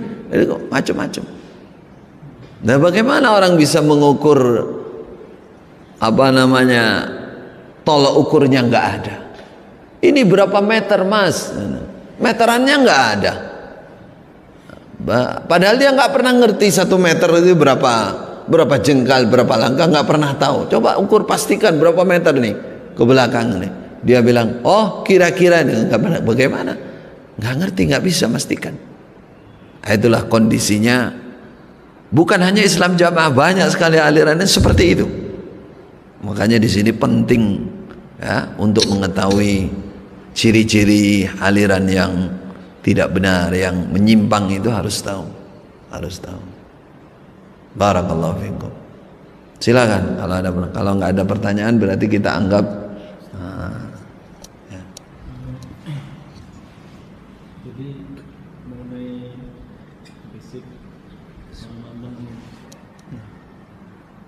macam-macam. Nah, bagaimana orang bisa mengukur apa namanya, tolak ukurnya nggak ada. Ini berapa meter mas, meterannya nggak ada. Padahal dia nggak pernah ngerti 1 meter itu berapa jengkal, berapa langkah, nggak pernah tahu. Coba ukur, pastikan berapa meter nih ke belakang nih. dia bilang, oh kira-kira, bagaimana? Nggak ngerti, nggak bisa memastikan. Itulah kondisinya. Bukan hanya Islam Jamaah, banyak sekali alirannya seperti itu. Makanya di sini penting ya untuk mengetahui ciri-ciri aliran yang tidak benar, yang menyimpang itu harus tahu, harus tahu. Barakallahu fikum. Silakan kalau nggak ada pertanyaan berarti kita anggap. Ya. Jadi mengenai basic sama ilmu,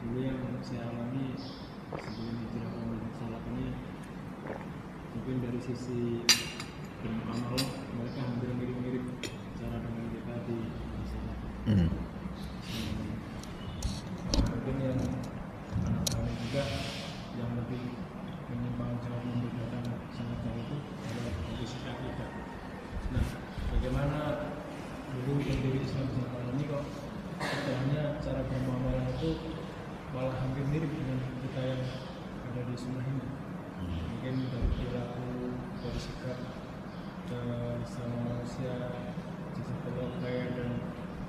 ini yang saya alami sebelum hijrah ke salaf ini, mungkin dari sisi beramal mereka hampir mirip-mirip cara dengan kita di salaf. Mungkin yang anak-anak juga yang lebih menyimpang jauh membedakan sangat jauh itu adalah dari sisi akidah. Nah, bagaimana dulu pendiri Islam Jamaah ini kok istilahnya cara bermuamalah itu malah hampir mirip dengan kita yang ada di sunnah ini. Mungkin dari perilaku, dari sikap sama manusia, jazakallahu khair, dan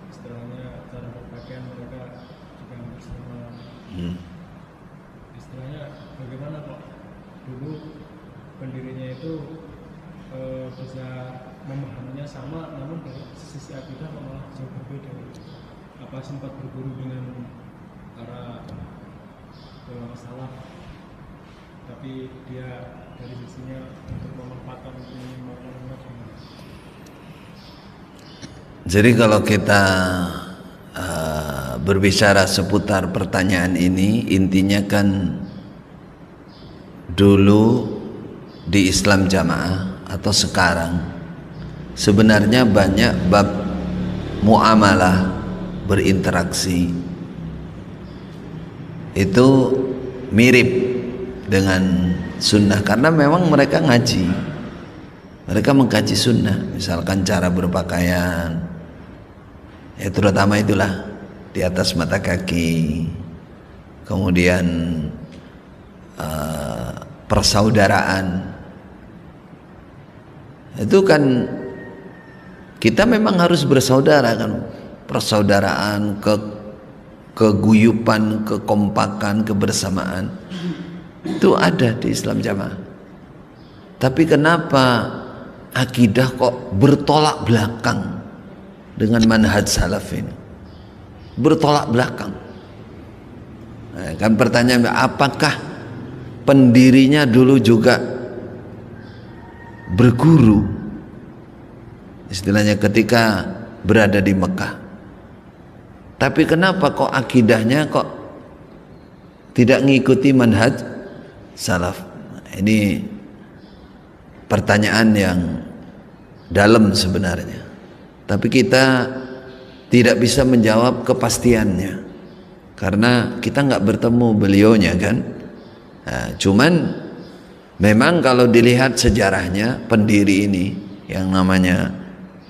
istilahnya cara berpakaian mereka juga hampir sama. Istilahnya bagaimana kok dulu pendirinya itu bisa memahaminya sama, namun dari sisi akidah malah jauh berbeda. Apa sempat berguru dengan para ulama salaf, tapi dia dari sisinya untuk memanfaatkan umat. Jadi kalau kita berbicara seputar pertanyaan ini, intinya kan dulu di Islam Jamaah atau sekarang sebenarnya banyak bab muamalah, berinteraksi itu mirip dengan sunnah, karena memang mereka ngaji, mereka mengkaji sunnah. Misalkan cara berpakaian, ya terutama itulah di atas mata kaki, kemudian persaudaraan, itu kan kita memang harus bersaudara kan, persaudaraan, keguyupan, kekompakan, kebersamaan itu ada di Islam Jamaah. Tapi kenapa akidah kok bertolak belakang dengan manhaj salaf ini? Bertolak belakang. Nah, kan pertanyaan, apakah pendirinya dulu juga berguru, istilahnya ketika berada di Mekah? Tapi kenapa kok akidahnya kok tidak mengikuti manhaj salaf? Ini pertanyaan yang dalam sebenarnya, tapi kita tidak bisa menjawab kepastiannya karena kita nggak bertemu beliaunya kan. Nah, cuman memang kalau dilihat sejarahnya, pendiri ini yang namanya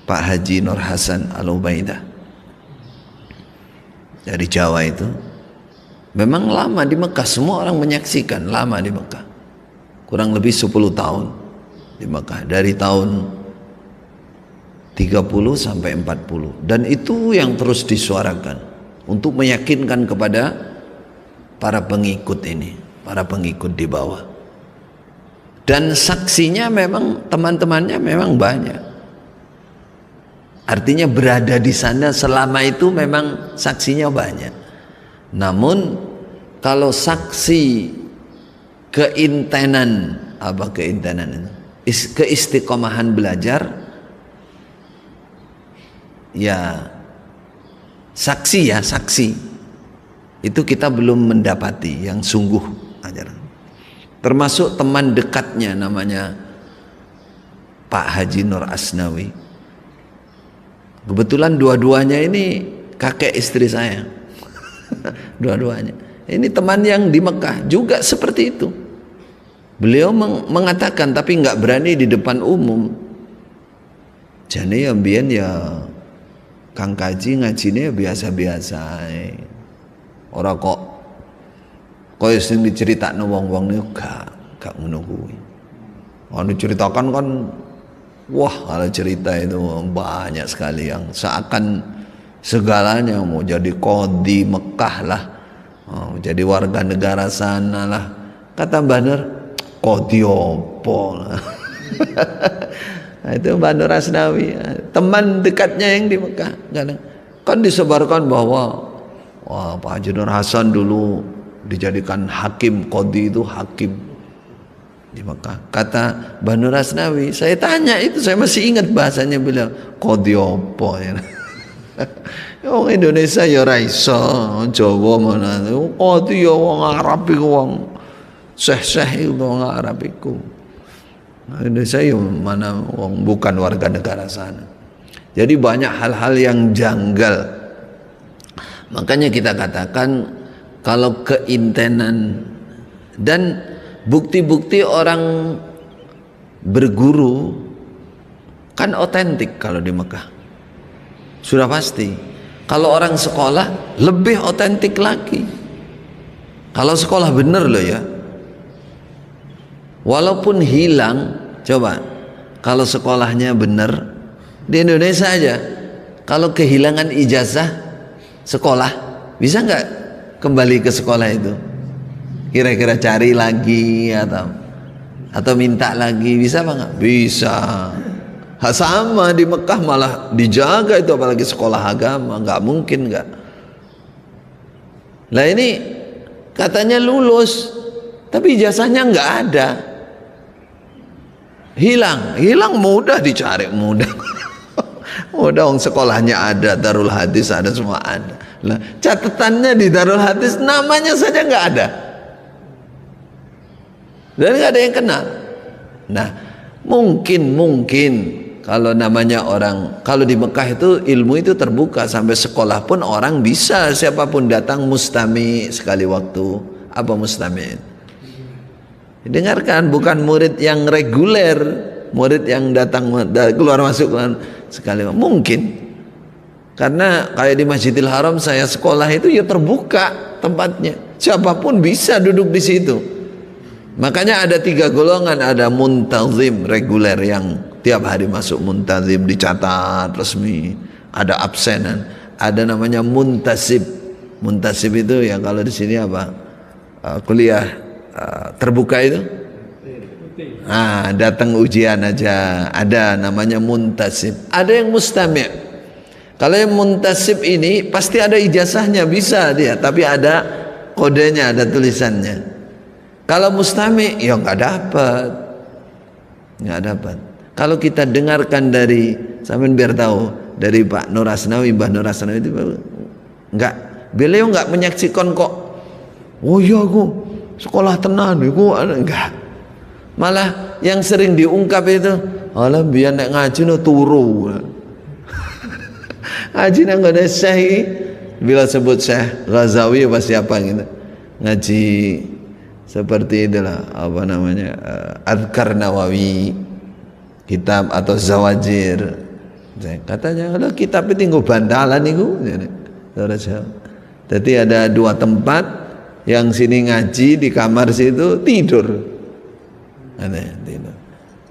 Pak Haji Nur Hasan Al-Ubaidah dari Jawa itu memang lama di Mekah, semua orang menyaksikan lama di Mekah, kurang lebih 10 tahun di Mekah, dari tahun 30 sampai 40, dan itu yang terus disuarakan untuk meyakinkan kepada para pengikut ini, para pengikut di bawah. Dan saksinya memang teman-temannya memang banyak. Artinya berada di sana selama itu memang saksinya banyak. Namun kalau saksi keintenan, apa keintenan itu? Keistiqomahan belajar, ya saksi itu kita belum mendapati yang sungguh ajaran. Termasuk teman dekatnya namanya Pak Haji Nur Asnawi. Kebetulan dua-duanya ini kakek istri saya. Dua-duanya ini teman yang di Mekah juga seperti itu. Beliau mengatakan, tapi nggak berani di depan umum. Jadi yang biyen ya Kang Kaji ngajine biasa-biasa. Ora kok sing diceritakno wong-wong niku gak ngono kuwi. diceritakan kan, wah kalau cerita itu banyak sekali yang seakan segalanya mau jadi qadhi Mekah lah, jadi warga negara sana lah. Kata Mbah Nur, qadhi opo lah. Nah, itu Mbah Nur Asnawi, teman dekatnya yang di Mekah. Kan disebarkan bahwa wah Pak Haji Nur Hasan dulu dijadikan hakim, qadhi itu hakim di Mekah. Kata Mbah Nur Asnawi, saya tanya itu, saya masih ingat bahasanya beliau, qadhi opo ya. Wong Indonesia ya ora iso, Jawa mana qadhi ya wong Arab iku, wong syekh-syekh itu wong Arab iku. Indonesia ya mana wong bukan warga negara sana. Jadi banyak hal-hal yang janggal. Makanya kita katakan kalau keintenan dan bukti-bukti orang berguru kan otentik kalau di Mekah. Sudah pasti. Kalau orang sekolah lebih otentik lagi. Kalau sekolah bener loh ya. Walaupun hilang, coba kalau sekolahnya bener di Indonesia aja, kalau kehilangan ijazah sekolah, bisa nggak kembali ke sekolah itu? Kira-kira cari lagi atau minta lagi, bisa apa nggak? Bisa. Sama di Mekah malah dijaga itu, apalagi sekolah agama, nggak mungkin nggak. Lah ini katanya lulus, tapi ijazahnya nggak ada, hilang mudah dicari, mudah. Mudah, orang sekolahnya ada, Darul Hadis ada, semua ada. Lah catatannya di Darul Hadis namanya saja nggak ada, dan nggak ada yang kenal. Nah mungkin kalau namanya orang, kalau di Mekah itu ilmu itu terbuka sampai sekolah pun orang bisa, siapapun datang mustami sekali waktu. Apa mustami? Dengarkan, bukan murid yang reguler, murid yang datang keluar masuk sekali. Mungkin karena kayak di Masjidil Haram saya sekolah itu ya terbuka tempatnya, siapapun bisa duduk di situ. Makanya ada 3 golongan, ada muntazim reguler yang tiap hari masuk, muntazim dicatat resmi, ada absenan, ada namanya muntasib. Muntasib itu ya kalau di sini apa, kuliah terbuka itu, datang ujian aja, ada namanya muntasib. Ada yang mustami'. Kalau yang muntasib ini pasti ada ijazahnya, bisa dia, tapi ada kodenya, ada tulisannya. Kalau mustami' ya nggak dapat. Kalau kita dengarkan dari, sampean biar tahu, dari Pak Nur Asnawi, Mbah Nur Asnawi itu nggak, beliau nggak menyaksikan kok, oh iya aku sekolah tenan, aku enggak. Malah yang sering diungkap itu, alah biar nek ngaji no turu. Ngaji nang ada syekh, bila sebut Syekh Ghazawi apa siapa gitu, ngaji seperti itulah, apa namanya, Adhkar Nawawi, kitab atau Zawajir. Katanya ada kitab itu tinggal bandalan itu. Jadi ada 2 tempat, yang sini ngaji, di kamar situ tidur.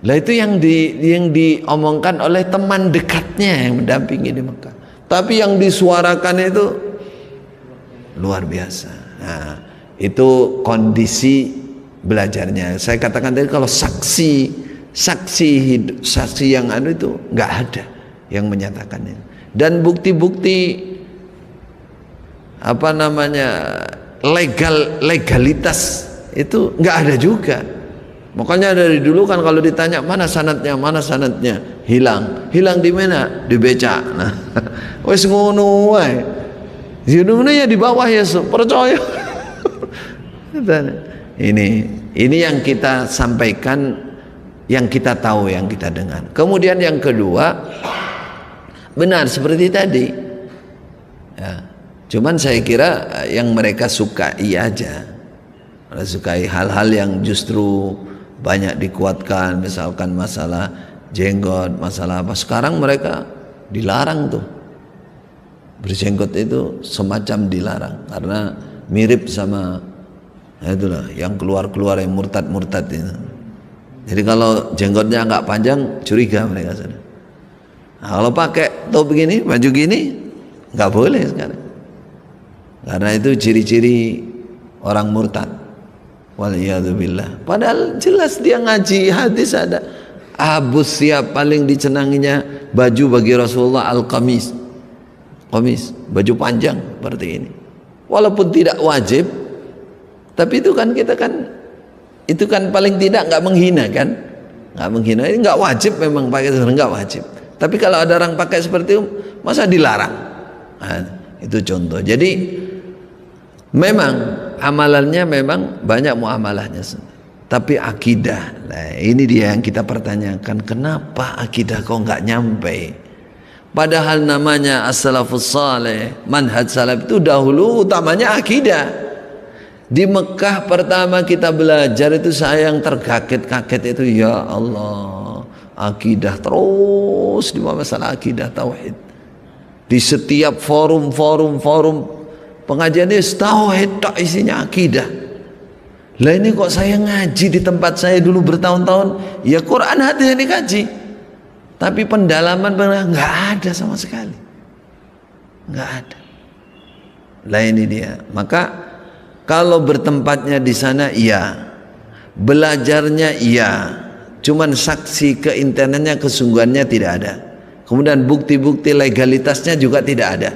Lah itu yang diomongkan oleh teman dekatnya yang mendampingi di Mekah. Tapi yang disuarakan itu luar biasa. Nah, itu kondisi belajarnya. Saya katakan tadi, kalau saksi yang itu nggak ada yang menyatakannya. Dan bukti-bukti apa namanya legalitas itu nggak ada juga. Makanya dari dulu kan kalau ditanya mana sanadnya, hilang di mana? Di becak. Nah, wes ngono wae. Ya di bawah ya, percaya. Ini yang kita sampaikan, yang kita tahu, yang kita dengar. Kemudian yang kedua, benar seperti tadi. Ya, cuman saya kira yang mereka sukai aja. Mereka sukai hal-hal yang justru banyak dikuatkan, misalkan masalah jenggot, masalah apa. Sekarang mereka dilarang tuh, berjenggot itu semacam dilarang karena mirip sama itulah yang keluar yang murtad itu. Jadi kalau jenggotnya agak panjang, curiga mereka sana. Nah, kalau pakai top begini, baju gini, nggak boleh sekarang. Karena itu ciri-ciri orang murtad. Waliyadzubillah. Padahal jelas dia ngaji hadis ada. Abu Syab paling dicenanginya baju bagi Rasulullah al-qamis. Qamis, baju panjang seperti ini. Walaupun tidak wajib, tapi itu kan kita kan itu kan paling tidak nggak menghina kan, nggak menghina. Ini nggak wajib memang pakai itu, nggak wajib. Tapi kalau ada orang pakai seperti itu, masa dilarang? Nah, itu contoh. Jadi memang amalannya memang banyak muamalahnya, tapi akidah, nah ini dia yang kita pertanyakan. Kenapa akidah kok nggak nyampe? Padahal namanya as-salafus saleh, manhaj salaf itu dahulu utamanya akidah. Di Mekah pertama kita belajar itu saya yang terkaget-kaget itu, ya Allah, akidah terus di masalah akidah tauhid. Di setiap forum pengajian ini tauhid tak isinya akidah. Lah ini kok saya ngaji di tempat saya dulu bertahun-tahun, ya Quran hadis ini kaji. Tapi pendalaman nggak ada sama sekali. Nggak ada. Lah ini dia. Maka kalau bertempatnya di sana iya, belajarnya iya, cuman saksi keintensnya, kesungguhannya tidak ada. Kemudian bukti-bukti legalitasnya juga tidak ada.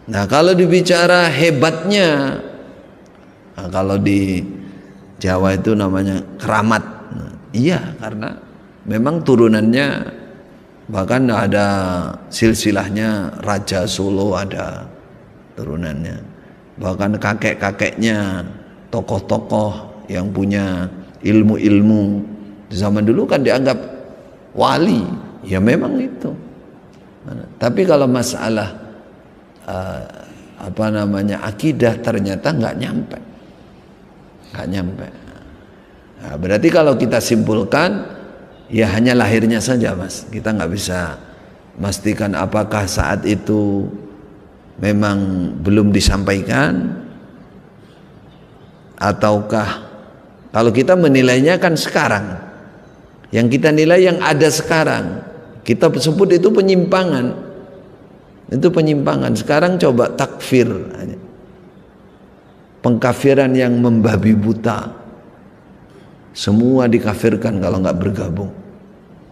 Nah kalau dibicara hebatnya, nah, kalau di Jawa itu namanya keramat. Nah, iya, karena memang turunannya bahkan ada silsilahnya Raja Solo, ada turunannya. Bahkan kakek-kakeknya tokoh-tokoh yang punya ilmu-ilmu di zaman dulu kan dianggap wali, ya memang itu. Tapi kalau masalah akidah ternyata nggak nyampe. Nah, berarti kalau kita simpulkan, ya hanya lahirnya saja, Mas. Kita nggak bisa memastikan apakah saat itu memang belum disampaikan, ataukah kalau kita menilainya kan sekarang, yang kita nilai yang ada sekarang, kita sebut itu penyimpangan. Itu penyimpangan. Sekarang coba takfir, pengkafiran yang membabi buta, semua dikafirkan kalau nggak bergabung.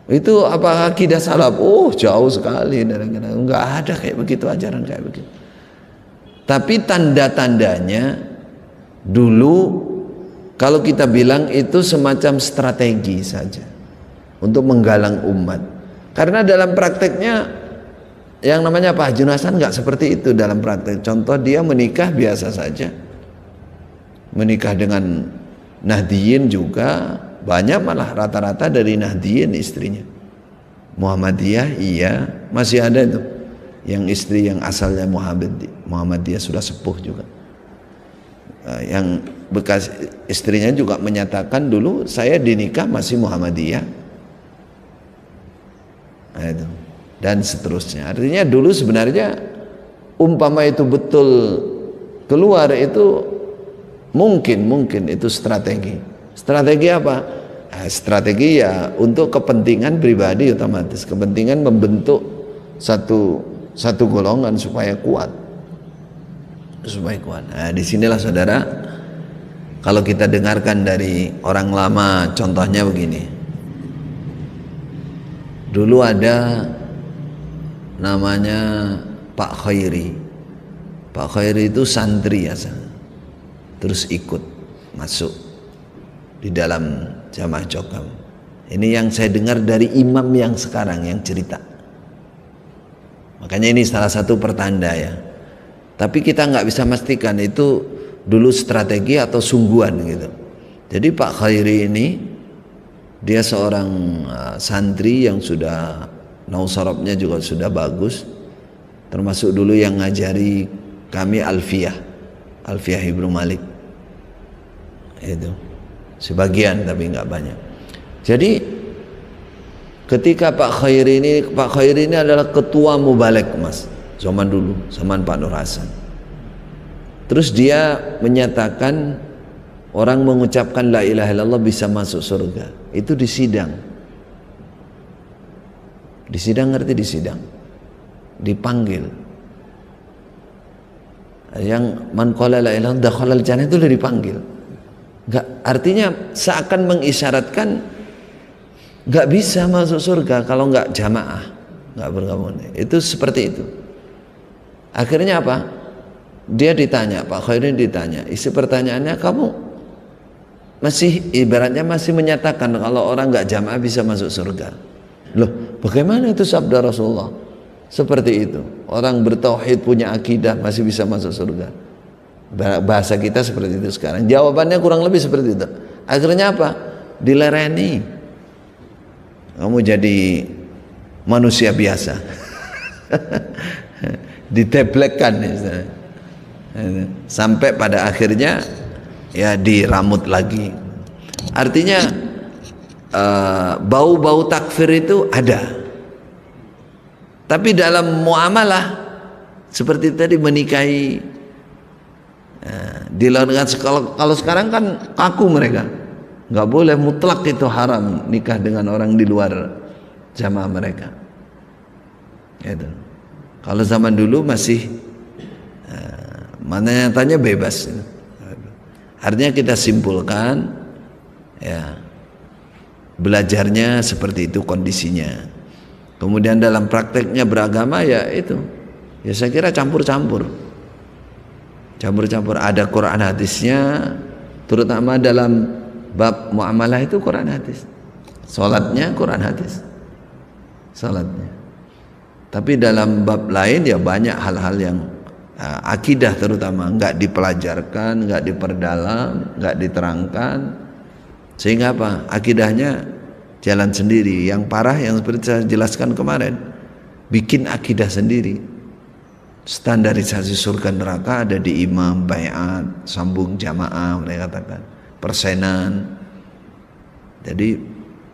Itu apa akidah salaf? Oh jauh sekali, nggak ada kayak begitu, ajaran kayak begitu. Tapi tanda-tandanya dulu kalau kita bilang itu semacam strategi saja untuk menggalang umat. Karena dalam prakteknya yang namanya Pak Haji Hasan nggak seperti itu dalam praktek. Contoh dia menikah biasa saja, menikah dengan Nahdiyin juga banyak, malah rata-rata dari Nahdiyin istrinya. Muhammadiyah iya, masih ada itu yang istri yang asalnya Muhammadiyah sudah sepuh juga. Yang bekas istrinya juga menyatakan dulu saya dinikah masih Muhammadiyah. Nah, itu. Dan seterusnya. Artinya dulu sebenarnya umpama itu betul keluar itu mungkin itu strategi. Strategi apa? Strategi ya untuk kepentingan pribadi, otomatis kepentingan membentuk satu golongan supaya kuat. Nah, disinilah saudara, kalau kita dengarkan dari orang lama, contohnya begini. Dulu ada namanya Pak Khairi. Pak Khairi itu santri asal, terus ikut masuk di dalam jamaah Jogam. Ini yang saya dengar dari imam yang sekarang yang cerita. Makanya ini salah satu pertanda ya. Tapi kita nggak bisa memastikan itu dulu strategi atau sungguhan gitu. Jadi Pak Khairi ini dia seorang santri yang sudah nausarabnya juga sudah bagus. Termasuk dulu yang ngajari kami Alfiyah Ibnu Malik. Itu sebagian tapi nggak banyak. Jadi ketika Pak Khairi ini adalah ketua mubalek, Mas, zaman dulu, zaman Pak Nur Hasan. Terus dia menyatakan, orang mengucapkan la ilaha illallah bisa masuk surga. Itu di sidang. Di sidang, ngerti di sidang? Dipanggil. Yang man qala la ilaha illallah dakhalal jannah itu udah dipanggil. Enggak, artinya seakan mengisyaratkan enggak bisa masuk surga kalau enggak jamaah, enggak bergabung. Itu seperti itu. Akhirnya apa? Dia ditanya, Pak Khairin ditanya. Isi pertanyaannya, kamu masih ibaratnya masih menyatakan kalau orang enggak jamaah bisa masuk surga. Loh, bagaimana itu sabda Rasulullah? Seperti itu. Orang bertauhid punya akidah masih bisa masuk surga. Bahasa kita seperti itu sekarang. Jawabannya kurang lebih seperti itu. Akhirnya apa? Dilereni. Kamu jadi manusia biasa. Diteblekkan sampai pada akhirnya ya diramut lagi. Artinya bau-bau takfir itu ada. Tapi dalam muamalah seperti tadi menikahi dilakukan, kalau sekarang kan kaku mereka, nggak boleh mutlak, itu haram nikah dengan orang di luar jamaah mereka. Gitu. Kalau zaman dulu masih mana nyatanya bebas. Artinya kita simpulkan ya, belajarnya seperti itu kondisinya. Kemudian dalam prakteknya beragama ya itu, ya saya kira campur-campur, ada Quran hadisnya, terutama dalam bab muamalah itu Quran hadis, sholatnya Quran hadis, sholatnya. Tapi dalam bab lain ya banyak hal-hal yang akidah terutama nggak dipelajarkan, nggak diperdalam, nggak diterangkan, sehingga apa? Akidahnya jalan sendiri. Yang parah yang seperti saya jelaskan kemarin, bikin akidah sendiri. Standarisasi surga neraka ada di imam, baiat, sambung jamaah, mereka katakan persenan. Jadi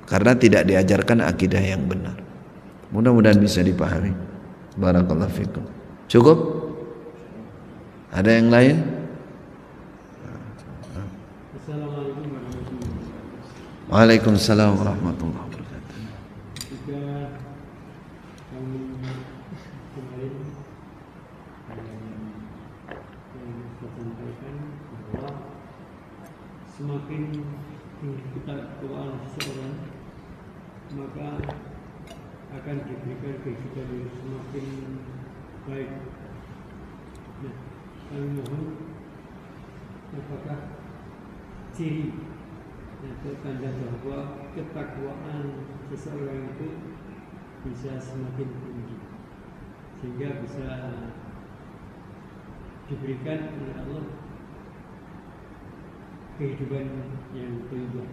karena tidak diajarkan akidah yang benar. Mudah-mudahan bisa dipahami. Barakallahu fikum. Cukup? Ada yang lain? Waalaikumsalam warahmatullahi wabarakatuh. Jika kami kemarin yang kita sampaikan bahwa semakin tinggi ketakwaan seseorang, maka akan diberikan kehidupan yang semakin baik. Nah, kami mohon, apakah ciri atau tanda bahwa ketakwaan seseorang itu bisa semakin tinggi sehingga bisa diberikan oleh Allah kehidupan yang thayyibah.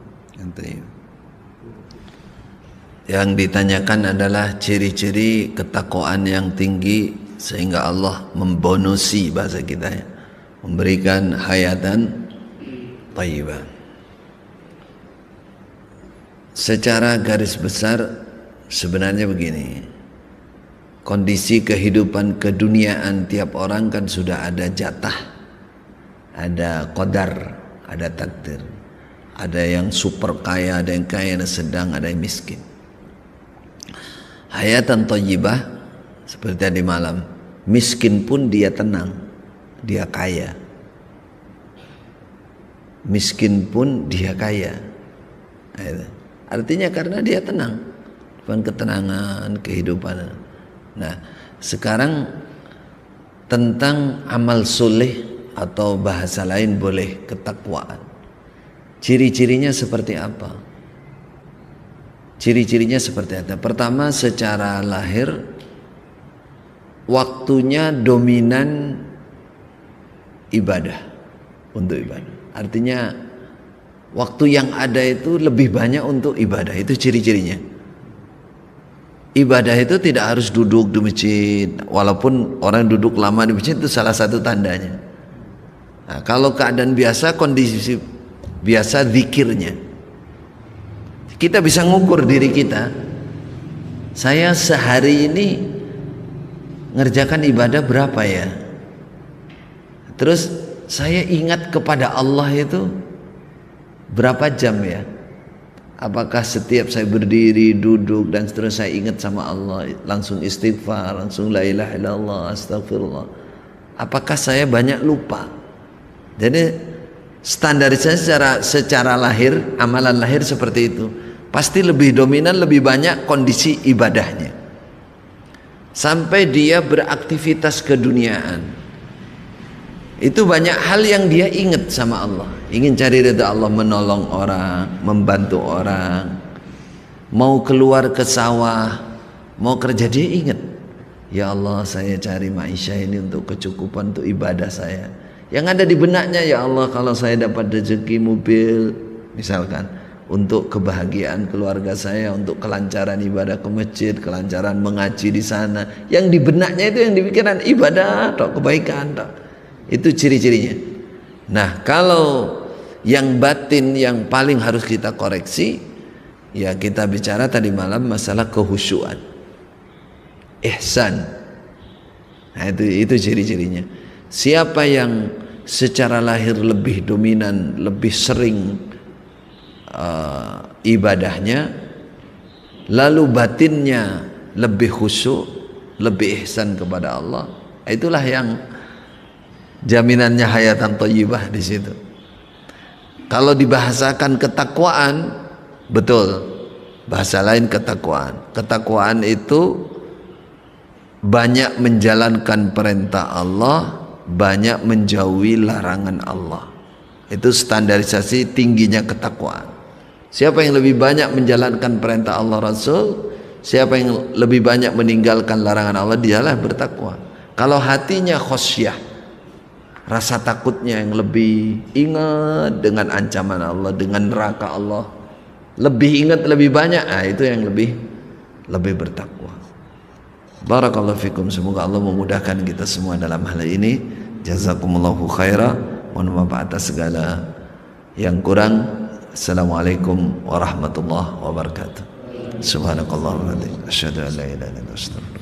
Yang ditanyakan adalah ciri-ciri ketakwaan yang tinggi sehingga Allah membonusi, bahasa kita ya, memberikan hayatan thayyibah. Secara garis besar sebenarnya begini, kondisi kehidupan keduniaan tiap orang kan sudah ada jatah, ada qadar, ada takdir. Ada yang super kaya, ada yang kaya, ada sedang, ada yang miskin. Hayatan thayyibah seperti tadi malam, miskin pun dia tenang, dia kaya. Miskin pun dia kaya. Artinya karena dia tenang, bukan ketenangan kehidupan. Nah, sekarang tentang amal soleh atau bahasa lain boleh ketakwaan. Ciri-cirinya seperti apa? Ciri-cirinya seperti apa? Pertama, secara lahir waktunya dominan ibadah, untuk ibadah. Artinya waktu yang ada itu lebih banyak untuk ibadah. Itu ciri-cirinya. Ibadah itu tidak harus duduk di masjid, walaupun orang duduk lama di masjid itu salah satu tandanya. Nah, kalau keadaan biasa, kondisi biasa, zikirnya kita bisa ngukur diri kita. Saya sehari ini ngerjakan ibadah berapa ya? Terus saya ingat kepada Allah itu berapa jam ya? Apakah setiap saya berdiri, duduk dan seterusnya saya ingat sama Allah, langsung istighfar, langsung la ilaha illallah, astagfirullah. Apakah saya banyak lupa? Jadi standarisasi secara lahir, amalan lahir seperti itu. Pasti lebih dominan, lebih banyak kondisi ibadahnya. Sampai dia beraktivitas keduniaan. Itu banyak hal yang dia ingat sama Allah. Ingin cari ridha Allah, menolong orang, membantu orang, mau keluar ke sawah, mau kerja, dia ingat, ya Allah saya cari maisha ini untuk kecukupan, untuk ibadah saya. Yang ada di benaknya, ya Allah kalau saya dapat rezeki mobil misalkan, untuk kebahagiaan keluarga saya, untuk kelancaran ibadah ke masjid, kelancaran mengaji di sana. Yang di benaknya itu, yang dipikirkan ibadah tok, kebaikan tok. Itu ciri-cirinya. Nah, kalau yang batin yang paling harus kita koreksi, ya kita bicara tadi malam masalah kehusyuan, ihsan. Nah, itu ciri-cirinya. Siapa yang secara lahir lebih dominan, lebih sering ibadahnya, lalu batinnya lebih khusyuk, lebih ihsan kepada Allah, itulah yang jaminannya hayatan thayyibah di situ. Kalau dibahasakan ketakwaan, betul, bahasa lain ketakwaan. Ketakwaan itu banyak menjalankan perintah Allah, banyak menjauhi larangan Allah. Itu standarisasi tingginya ketakwaan. Siapa yang lebih banyak menjalankan perintah Allah Rasul, siapa yang lebih banyak meninggalkan larangan Allah, dialah bertakwa. Kalau hatinya khosyah, rasa takutnya yang lebih, ingat dengan ancaman Allah, dengan neraka Allah, lebih ingat, lebih banyak, itu yang lebih bertakwa. Barakallahu fikum, semoga Allah memudahkan kita semua dalam hal ini. Jazakumullahu khaira. Mohon maaf atas segala yang kurang. Assalamualaikum warahmatullahi wabarakatuh. Subhanakallahumma wa bihamdika, asyhadu an la ilaha illa anta, astaghfiruka.